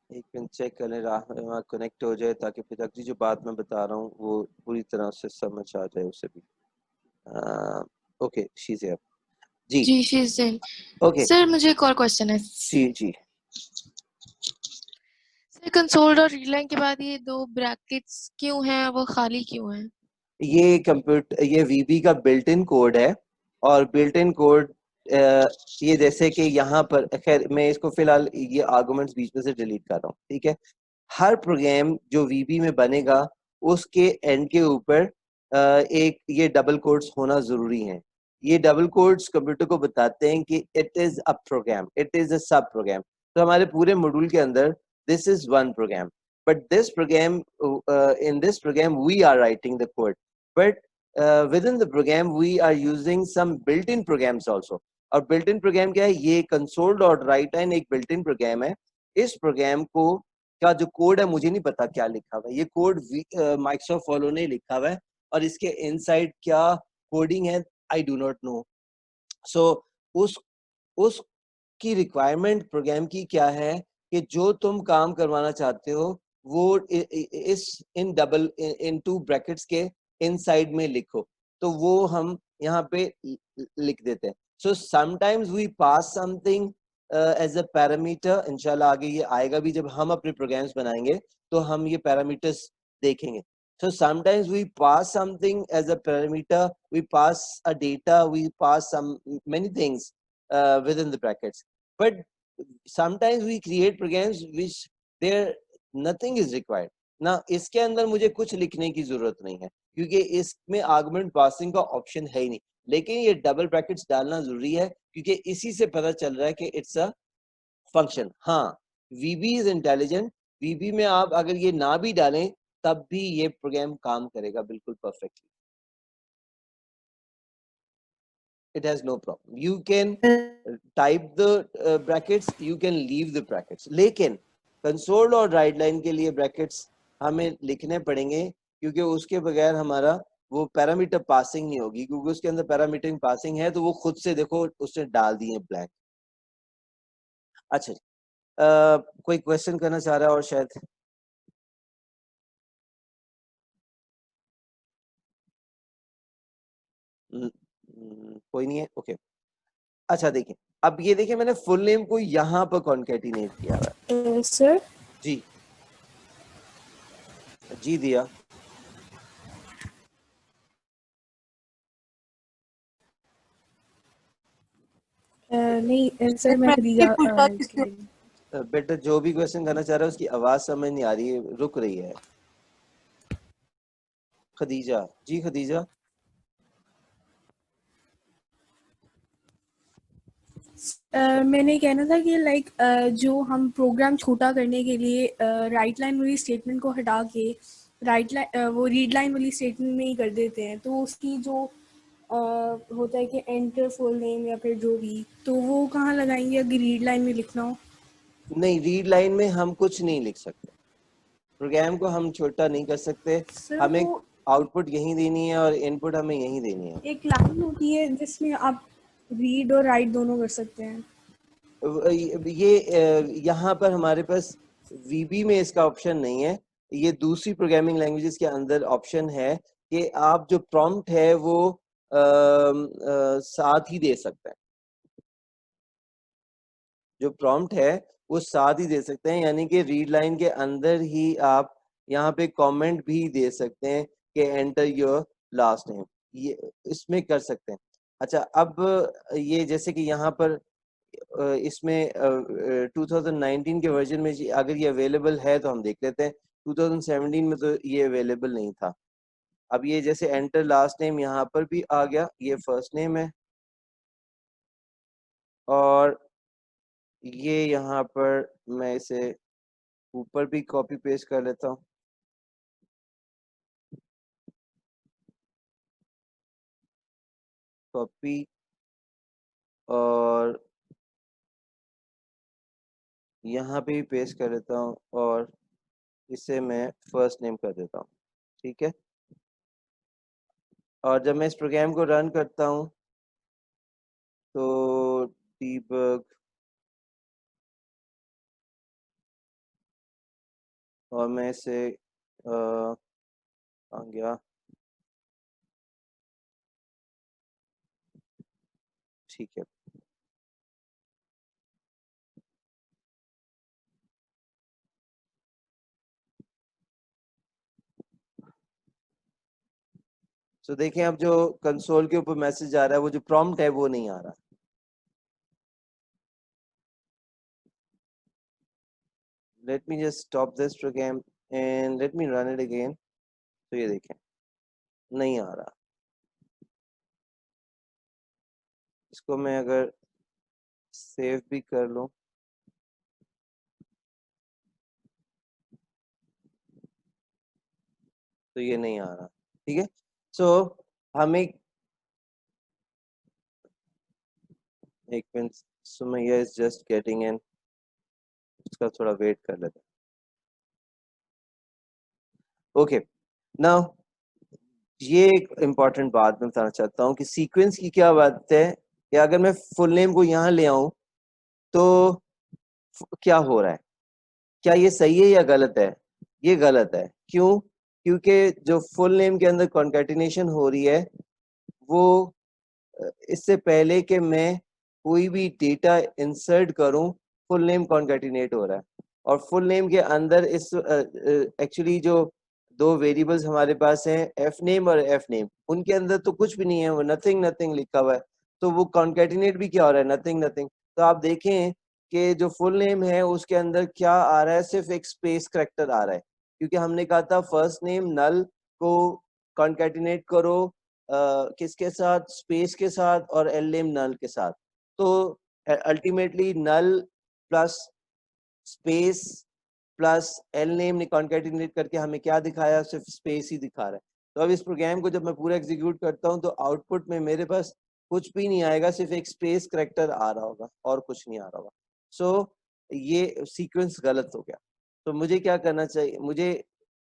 एक मिनट चेक कर लें राह कनेक्ट हो जाए, ताकि फिर अगली जो बात मैं बता रहा हूँ वो पूरी तरह से समझ आ जाए उसे भी। ओके शी इज हियर जी। जी, she is in. Okay Sir, मुझे एक और क्वेश्चन है। जी जी। सर, कंसोल और रीड लाइन के बाद ये दो ब्रैकेट्स क्यों हैं, वो खाली क्यों हैं? ये कंप्यूटर, ये वीबी का बिल्ट इन कोड है, और बिल्ट इन कोड ये जैसे कि यहाँ पर, खैर मैं इसको फिलहाल ये आर्गुमेंट्स बीच में से डिलीट कर रहा हूँ, ठीक है। हर प्रोग्राम जो वीबी में बनेगा उसके एंड के ऊपर एक ये डबल कोट्स होना जरूरी है। ये डबल कोट्स कंप्यूटर को बताते हैं कि it is a program, it is a sub program. तो हमारे पूरे मॉड्यूल के अंदर this is one program, but this program in this program we are writing the code, but within the program we are using some built-in programs also. और built-in program क्या है? ये console dot write line एक built-in program है। इस program को का जो कोड है मुझे नहीं पता क्या लिखा हुआ है, ये कोड माइक्रोसॉफ्ट फॉलो ने लिखा हुआ है, और इसके इनसाइड क्या कोडिंग है आई डू नॉट नो। सो उस की रिक्वायरमेंट प्रोग्राम की क्या है कि जो तुम काम करवाना चाहते हो वो इस in double in to brackets के इनसाइड में लिखो, तो वो हम यहाँ पे लिख देते हैं। So sometimes we pass something as a parameter, इंशाल्लाह आगे ये आएगा भी, जब हम अपने प्रोग्राम्स बनाएंगे तो हम ये पैरामीटर्स देखेंगे। So sometimes we pass something as a parameter, we pass a data, we pass some many things within the brackets, but sometimes we create programs which there nothing is required ना, इसके अंदर मुझे कुछ लिखने की जरूरत नहीं है क्योंकि इसमें आर्गुमेंट पासिंग का ऑप्शन है ही नहीं, लेकिन ये डबल ब्रैकेट्स डालना जरूरी है क्योंकि इसी से पता चल रहा है कि इट्स अ फंक्शन। हाँ, वीबी इज इंटेलिजेंट, वीबी में आप अगर ये ना भी डालें तब भी ये प्रोग्राम काम करेगा बिल्कुल perfectly. It has no problem. You can type the brackets, you can leave the brackets. लेकिन कंसोल और राइट लाइन के लिए ब्रैकेट्स हमें लिखने पड़ेंगे क्योंकि उसके बगैर हमारा वो पैरामीटर पासिंग नहीं होगी, क्योंकि उसके अंदर पैरामीटर पासिंग है तो वो खुद से देखो उसने डाल दिए ब्लैंक। अच्छा जी, कोई क्वेश्चन करना चाह रहा है और शायद कोई नहीं है। ओके अच्छा देखिए, अब ये देखिए मैंने फुल नेम को यहाँ पर कॉन्केटिनेट किया हुआ है। सर जी जी दिया नहीं सर मैं खदीजा इसके लिए। बेटा जो भी क्वेश्चन करना चाह रहा है उसकी आवाज समझ नहीं आ रही है, रुक रही है। खदीजा जी, खदीजा मैंने कहना था कि लाइक जो हम प्रोग्राम छोटा करने के लिए राइट लाइन वाली स्टेटमेंट को हटा के राइट लाइन वो रीड लाइन वाली स्टेटमेंट में ही कर देते हैं, तो उसकी जो होता है कि एंटर फुल नेम या फिर जो भी, तो वो कहाँ लगाएंगे अगर रीड लाइन में लिखना हो? नहीं, रीड लाइन में हम कुछ नहीं लिख सकते, प्रोग्राम को हम छोटा नहीं कर सकते, सर हमें वो आउटपुट यहीं देनी है और इनपुट हमें यहीं देनी है। एक लाइन होती है जिसमें आप रीड और राइट दोनों कर सकते हैं। ये यहाँ पर हमारे पास VB में इसका ऑप्शन नहीं है, ये दूसरी प्रोग्रामिंग लैंग्वेजेस के अंदर ऑप्शन है कि आप जो प्रॉम्प्ट है वो साथ ही दे सकते हैं, जो प्रॉम्प्ट है वो साथ ही दे सकते हैं, यानी कि रीड लाइन के अंदर ही आप यहाँ पे कमेंट भी दे सकते हैं कि एंटर योर लास्ट नेम, ये इसमें कर सकते हैं। अच्छा, अब ये जैसे कि यहाँ पर इसमें 2019 के वर्जन में अगर ये अवेलेबल है तो हम देख लेते हैं, 2017 में तो ये अवेलेबल नहीं था। अब ये जैसे एंटर लास्ट नेम यहाँ पर भी आ गया, ये फर्स्ट नेम है, और ये यहाँ पर मैं इसे ऊपर भी कॉपी पेस्ट कर लेता हूँ। कॉपी, और यहाँ पे भी पेस्ट कर लेता हूँ, और इसे मैं फर्स्ट नेम कर देता हूँ, ठीक है। और जब मैं इस प्रोग्राम को रन करता हूँ तो डीबग, और मैं इसे आ गया, ठीक है। तो देखें अब जो कंसोल के ऊपर मैसेज आ रहा है, वो जो प्रॉम्प्ट है वो नहीं आ रहा। Let me just stop this program and let me run it again. तो ये देखें नहीं आ रहा। इसको मैं अगर सेव भी कर लूं तो ये नहीं आ रहा, ठीक है। सो हमें एक minute, Sumaiya is just getting in, उसका थोड़ा वेट कर लेते हैं। ओके, नाउ ये एक इम्पॉर्टेंट बात मैं बताना चाहता हूँ कि सीक्वेंस की क्या बात है कि अगर मैं फुल नेम को यहाँ ले आऊं तो क्या हो रहा है, क्या ये सही है या गलत है? ये गलत है। क्यों? क्योंकि जो फुल नेम के अंदर कॉन्केटिनेशन हो रही है वो इससे पहले कि मैं कोई भी डेटा इंसर्ट करूं, फुल नेम कॉन्केटिनेट हो रहा है। और फुल नेम के अंदर इस एक्चुअली जो दो वेरिएबल्स हमारे पास हैं, एफ नेम और एफ नेम, उनके अंदर तो कुछ भी नहीं है, वो नथिंग नथिंग लिखा हुआ है, तो वो कॉन्केटिनेट भी क्या हो रहा है, नथिंग नथिंग। तो आप देखें कि जो फुल नेम है उसके अंदर क्या आ रहा है, सिर्फ एक स्पेस करेक्टर आ रहा है, क्योंकि हमने कहा था फर्स्ट नेम नल को कॉन्केटिनेट करो किसके साथ, स्पेस के साथ, और एल नेम नल के साथ। तो ultimately null plus space plus L name ने कॉन्केटिनेट करके हमें क्या दिखाया, सिर्फ स्पेस ही दिखा रहा है। तो अब इस प्रोग्राम को जब मैं पूरा एग्जीक्यूट करता हूँ तो आउटपुट में मेरे पास कुछ भी नहीं आएगा, सिर्फ एक स्पेस करेक्टर आ रहा होगा और कुछ नहीं आ रहा होगा। सो ये सीक्वेंस गलत हो गया। तो मुझे क्या करना चाहिए, मुझे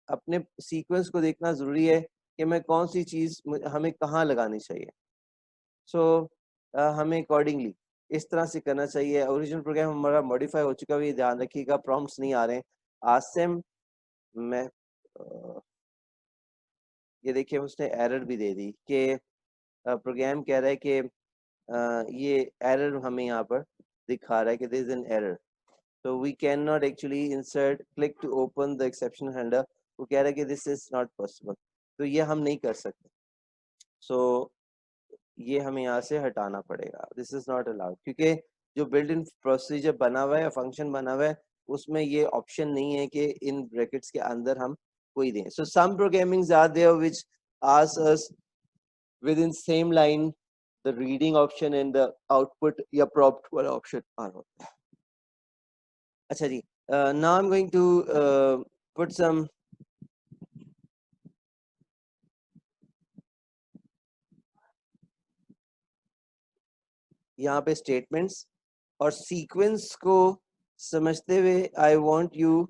अपने सीक्वेंस को देखना जरूरी है कि मैं कौन सी चीज हमें कहाँ लगानी चाहिए। सो हमें अकॉर्डिंगली इस तरह से करना चाहिए। ओरिजिनल प्रोग्राम हमारा मॉडिफाई हो चुका है, ये ध्यान रखिएगा, प्रॉम्प्ट्स नहीं आ रहे हैं। आसिम, मैं ये देखिए उसने एरर भी दे दी कि प्रोग्राम कह रहा है कि ये एरर हमें यहाँ पर दिखा रहा है कि देयर इज एन एरर, तो we can not actually insert click to open the exception handler. वो कह रहा है कि दिस इज नॉट पॉसिबल, तो ये हम नहीं कर सकते। सो ये हमें यहाँ से हटाना पड़ेगा, दिस इज नॉट अलाउड, क्योंकि जो बिल्ट इन प्रोसीजर बना हुआ है या फंक्शन बना हुआ है उसमें ये ऑप्शन नहीं है कि इन ब्रैकेट्स के अंदर हम कोई दें। So some programmings are there which ask us with in same line the reading option and the output या प्रॉम्प्ट वाला ऑप्शन आ रहा है। अच्छा जी, now I am going to put some यहाँ पे स्टेटमेंट्स और सीक्वेंस को समझते हुए I want you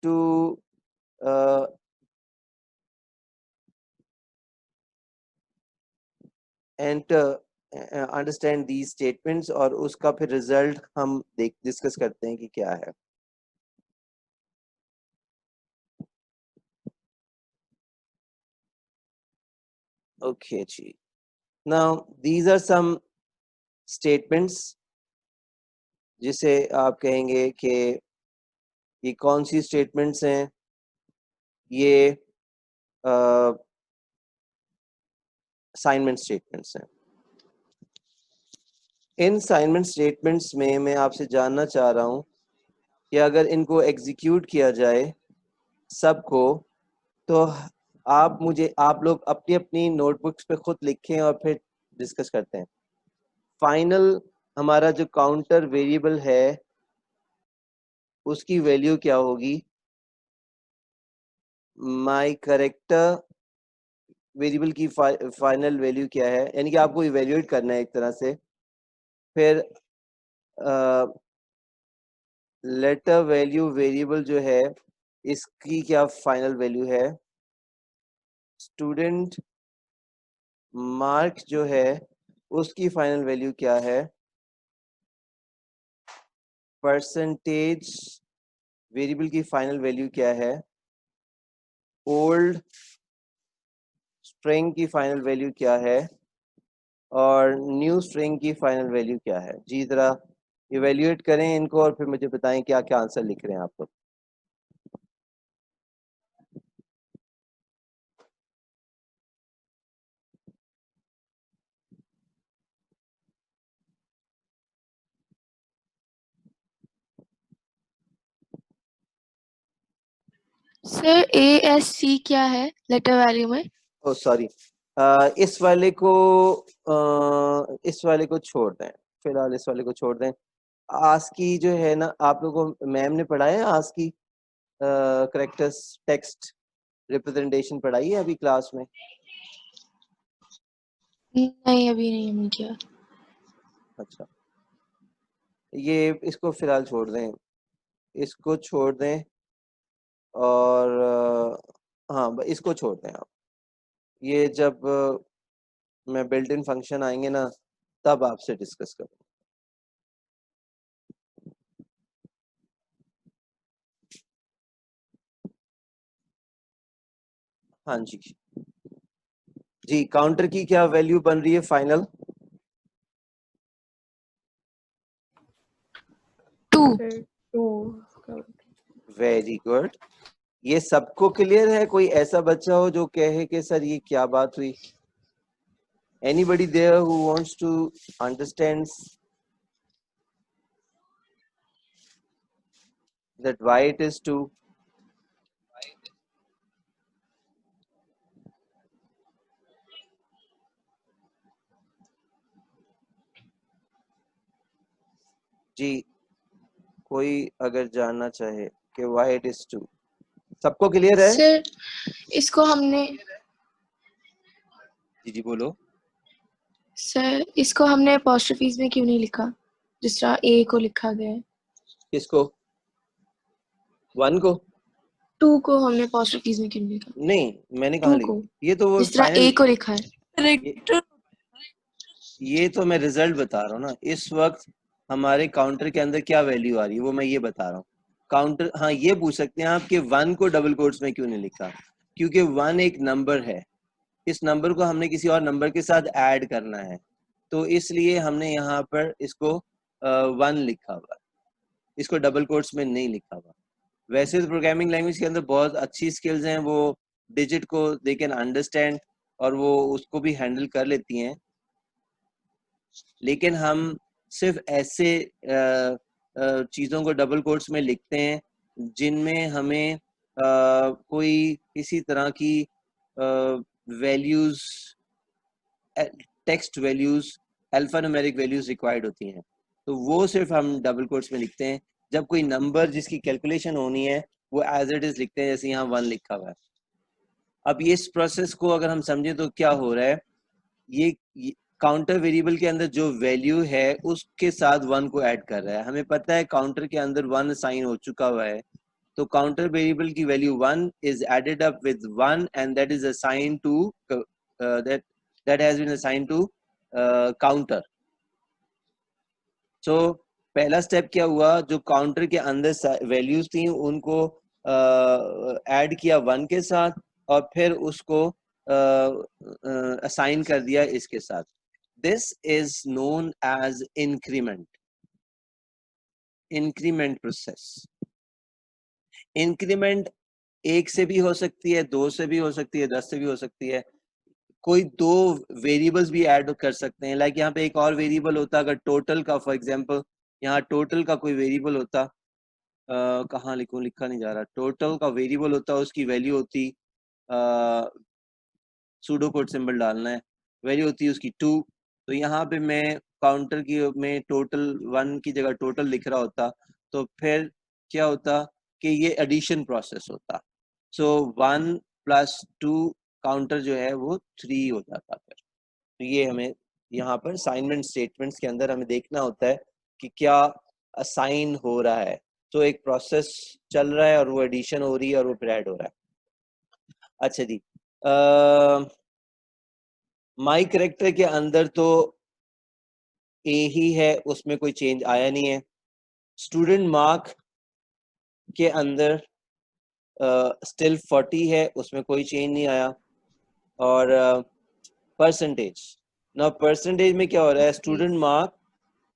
to enter understand the statements और उसका फिर रिजल्ट हम डिस्कस करते हैं कि क्या है. Okay, ji. Now these are some statements जिसे आप कहेंगे कि ये कौन सी स्टेटमेंट्स हैं. ये असाइनमेंट स्टेटमेंट्स हैं. इन असाइनमेंट स्टेटमेंट्स में मैं आपसे जानना चाह रहा हूँ कि अगर इनको एग्जीक्यूट किया जाए सबको, तो आप लोग अपनी अपनी नोटबुक्स पे खुद लिखें और फिर डिस्कस करते हैं. फाइनल हमारा जो काउंटर वेरिएबल है उसकी वैल्यू क्या होगी. माई करेक्टर वेरिएबल की फाइनल वैल्यू क्या है, यानी कि आपको इवेल्युएट करना है एक तरह से. फिर लेटर वैल्यू वेरिएबल जो है इसकी क्या फाइनल वैल्यू है. स्टूडेंट मार्क जो है उसकी फाइनल वैल्यू क्या है. परसेंटेज वेरिएबल की फाइनल वैल्यू क्या है. ओल्ड स्ट्रिंग की फाइनल वैल्यू क्या है और न्यू स्ट्रिंग की फाइनल वैल्यू क्या है. जी जरा इवेल्युएट करें इनको और फिर मुझे बताएं क्या क्या आंसर लिख रहे हैं आप लोग. सर ASC क्या है लेटर वैल्यू में? ओ सॉरी, इस वाले को छोड़ दें, फिलहाल इस वाले को छोड़ दें. आस्की जो है ना, आप लोगों को मैम ने पढ़ाया है आस्की करेक्टर्स टेक्स्ट रिप्रेजेंटेशन पढ़ाई है अभी क्लास में. नहीं, अभी नहीं हमने किया. अच्छा, ये इसको फिलहाल छोड़ दें, इसको छोड़ दें और हाँ इसको छोड़ दें आप. ये जब मैं बिल्ट इन फंक्शन आएंगे ना तब आपसे डिस्कस करूँ. हाँ जी जी, काउंटर की क्या वैल्यू बन रही है फाइनल. 2. तो वेरी गुड. ये सबको क्लियर है. कोई ऐसा बच्चा हो जो कहे कि सर ये क्या बात हुई. Anybody there who wants to understand that why it is 2. जी कोई अगर जानना चाहे कि why it is 2. सबको क्लियर है. सर इसको हमने जी बोलो. सर इसको हमने apostrophes में क्यों नहीं लिखा जिस तरह A को लिखा गया है? किसको. 1 को. 2 को हमने apostrophes में क्यों नहीं लिखा? नहीं मैंने कहा 2 लिखा. को ये तो वो जिस तरह फाइनल, A को लिखा है. ये तो मैं रिजल्ट बता रहा हूँ ना. इस वक्त हमारे काउंटर के अंदर क्या वैल्यू आ रही है वो मैं ये बता रहा हूँ. काउंटर, हाँ ये पूछ सकते हैं आप कि 1 को डबल कोट्स में क्यों नहीं लिखा. क्योंकि 1 एक नंबर है. इस नंबर को हमने किसी और नंबर के साथ ऐड करना है, तो इसलिए हमने यहाँ पर इसको 1 लिखा हुआ. इसको डबल कोट्स में नहीं लिखा हुआ. वैसे तो प्रोग्रामिंग लैंग्वेज के अंदर बहुत अच्छी स्किल्स हैं. वो डिजिट को दे कैन अंडरस्टैंड और वो उसको भी हैंडल कर लेती हैं. लेकिन हम सिर्फ ऐसे चीज़ों को डबल कोट्स में लिखते हैं जिनमें हमें कोई किसी तरह की values, text values, alphanumeric values required होती हैं. तो वो सिर्फ हम डबल कोट्स में लिखते हैं. जब कोई नंबर जिसकी कैलकुलेशन होनी है वो एज इट इज लिखते हैं, जैसे यहाँ 1 लिखा हुआ है. अब ये इस प्रोसेस को अगर हम समझें तो क्या हो रहा है, ये काउंटर वेरिएबल के अंदर जो वैल्यू है उसके साथ 1 को ऐड कर रहा है। हमें पता है काउंटर के अंदर 1 असाइन हो चुका हुआ है, तो काउंटर वेरिएबल की value 1 is added up with 1 and that is assigned to that has been assigned to counter. So पहला स्टेप क्या हुआ, जो काउंटर के अंदर वैल्यूज थी उनको ऐड किया 1 के साथ और फिर उसको असाइन कर दिया इसके साथ। This is known as increment process. Increment 1 से भी हो सकती है, 2 से भी हो सकती है, 10 से भी हो सकती है। कोई 2 वेरिएबल्स भी ऐड कर सकते हैं। लाइक यहाँ पे एक और वेरिएबल होता अगर टोटल का, फॉर एग्जांपल यहाँ टोटल का कोई वेरिएबल होता, कहाँ लिखूं, लिखा नहीं जा रहा। टोटल का वेरिएबल होता, उसकी वैल्यू होती, सूडो कोड सिंबल डालना है, वैल्यू होती है उसकी 2। तो यहाँ पे मैं काउंटर की में टोटल 1 की जगह टोटल लिख रहा होता, तो फिर क्या होता कि ये एडिशन प्रोसेस होता। सो 1 + 2 काउंटर जो है वो 3 हो जाता फिर। तो ये हमें यहाँ पर असाइनमेंट स्टेटमेंट्स के अंदर हमें देखना होता है कि क्या असाइन हो रहा है। तो एक प्रोसेस चल रहा है और वो एडिशन हो रही है और वो फिर ऐड हो रहा है। अच्छा जी, माई करेक्टर के अंदर तो ए ही है, उसमें कोई चेंज आया नहीं है। स्टूडेंट मार्क के अंदर स्टिल 40 है, उसमें कोई चेंज नहीं आया। और परसेंटेज, ना परसेंटेज में क्या हो रहा है, student mark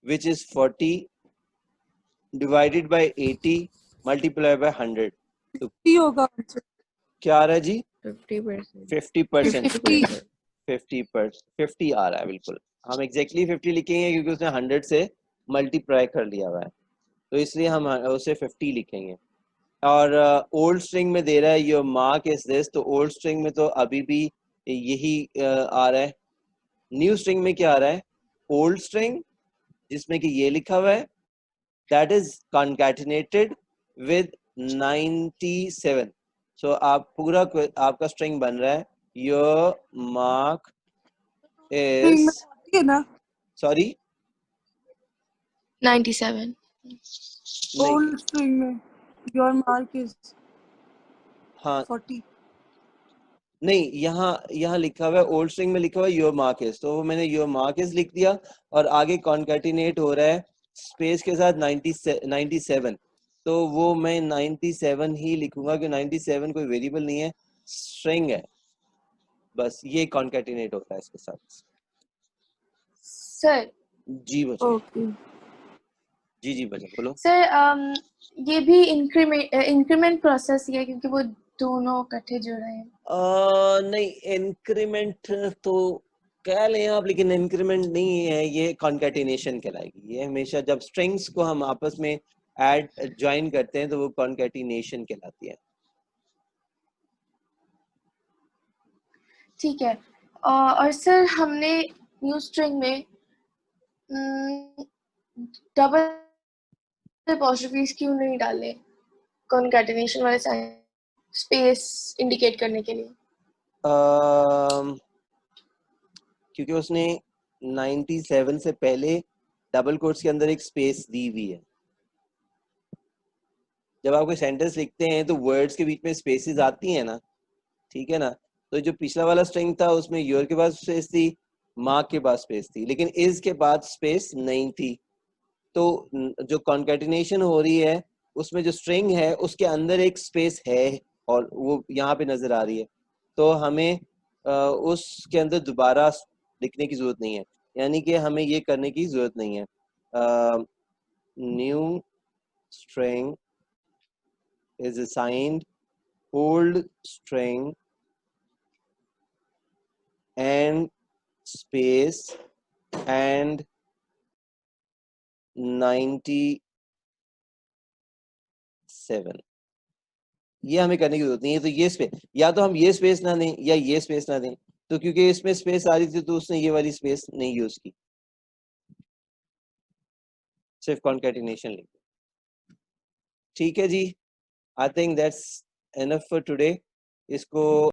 which is 40 divided by 80 multiply by 100, तो 50 होगा आंसर। क्या आ रहा है जी? 50%। 50%। 50 50 आ रहा है, बिल्कुल। हम एग्जैक्टली 50 लिखेंगे क्योंकि उसने 100 से मल्टीप्लाई कर लिया हुआ है, तो इसलिए हम उसे 50 लिखेंगे। और ओल्ड स्ट्रिंग में दे रहा है योर मार्क इज दिस, तो ओल्ड स्ट्रिंग में तो अभी भी यही आ रहा है। न्यू स्ट्रिंग में क्या आ रहा है, ओल्ड स्ट्रिंग जिसमें कि ये लिखा हुआ है दैट इज कॉन्कैटिनेटेड विद 97। सो आप पूरा आपका स्ट्रिंग बन रहा है योर मार्क स्ट्रिंग में इज, होती है ना सॉरी 97 नहीं, ओल्ड स्ट्रिंग में योर मार्क इज हाँ 40। नहीं, यहाँ लिखा हुआ है ओल्ड स्ट्रिंग में लिखा हुआ है योर मार्क इज, तो मैंने योर मार्क इज लिख दिया और आगे कॉन्कैटिनेट हो रहा है स्पेस के साथ 97, तो वो मैं 97 ही लिखूंगा कि 97 कोई वेरिएबल नहीं है, स्ट्रिंग है, बस ये कॉन्कैटिनेट होता है इसके साथ। सर। जी बच्चे, ओके जी बच्चे बोलो। सर ये भी इंक्रीमेंट प्रोसेस ही है क्योंकि वो दोनों इकट्ठे जुड़ रहे हैं। नहीं, इंक्रीमेंट तो कह लें आप, लेकिन इंक्रीमेंट नहीं है, ये कॉन्कैटिनेशन कहलाएगी। ये हमेशा जब स्ट्रिंग्स को हम आपस में ऐड ज्वाइन करते हैं तो वो कॉन्कैटिनेशन कहलाती है। ठीक है। और सर हमने न्यू स्ट्रिंग में डबल अपॉस्ट्रोफीज क्यों नहीं डाले कॉन्कैटिनेशन वाले साइन, स्पेस इंडिकेट करने के लिए? क्योंकि उसने 97 से पहले डबल कोट्स के अंदर एक स्पेस दी हुई है। जब आप कोई सेंटेंस लिखते हैं तो वर्ड्स के बीच में स्पेसेस आती हैं ना, ठीक है ना। तो जो पिछला वाला स्ट्रिंग था उसमें योर के पास स्पेस थी, मार्क के पास स्पेस थी, लेकिन इज के बाद स्पेस नहीं थी। तो जो कॉन्कैटिनेशन हो रही है उसमें जो स्ट्रिंग है उसके अंदर एक स्पेस है और वो यहाँ पे नजर आ रही है, तो हमें उसके अंदर दोबारा लिखने की जरूरत नहीं है, यानी कि हमें ये करने की जरूरत नहीं है। New string is assigned old string and space and 97। ये हमें करने की जरूरत नहीं है। तो ये स्पेस, या तो हम ये स्पेस ना दें या ये स्पेस ना दें, तो क्योंकि इसमें स्पेस आ रही थी तो उसने ये वाली स्पेस नहीं यूज की, सिर्फ कॉन्कैटिनेशन लिखी। ठीक है जी, I think that's enough for today. इसको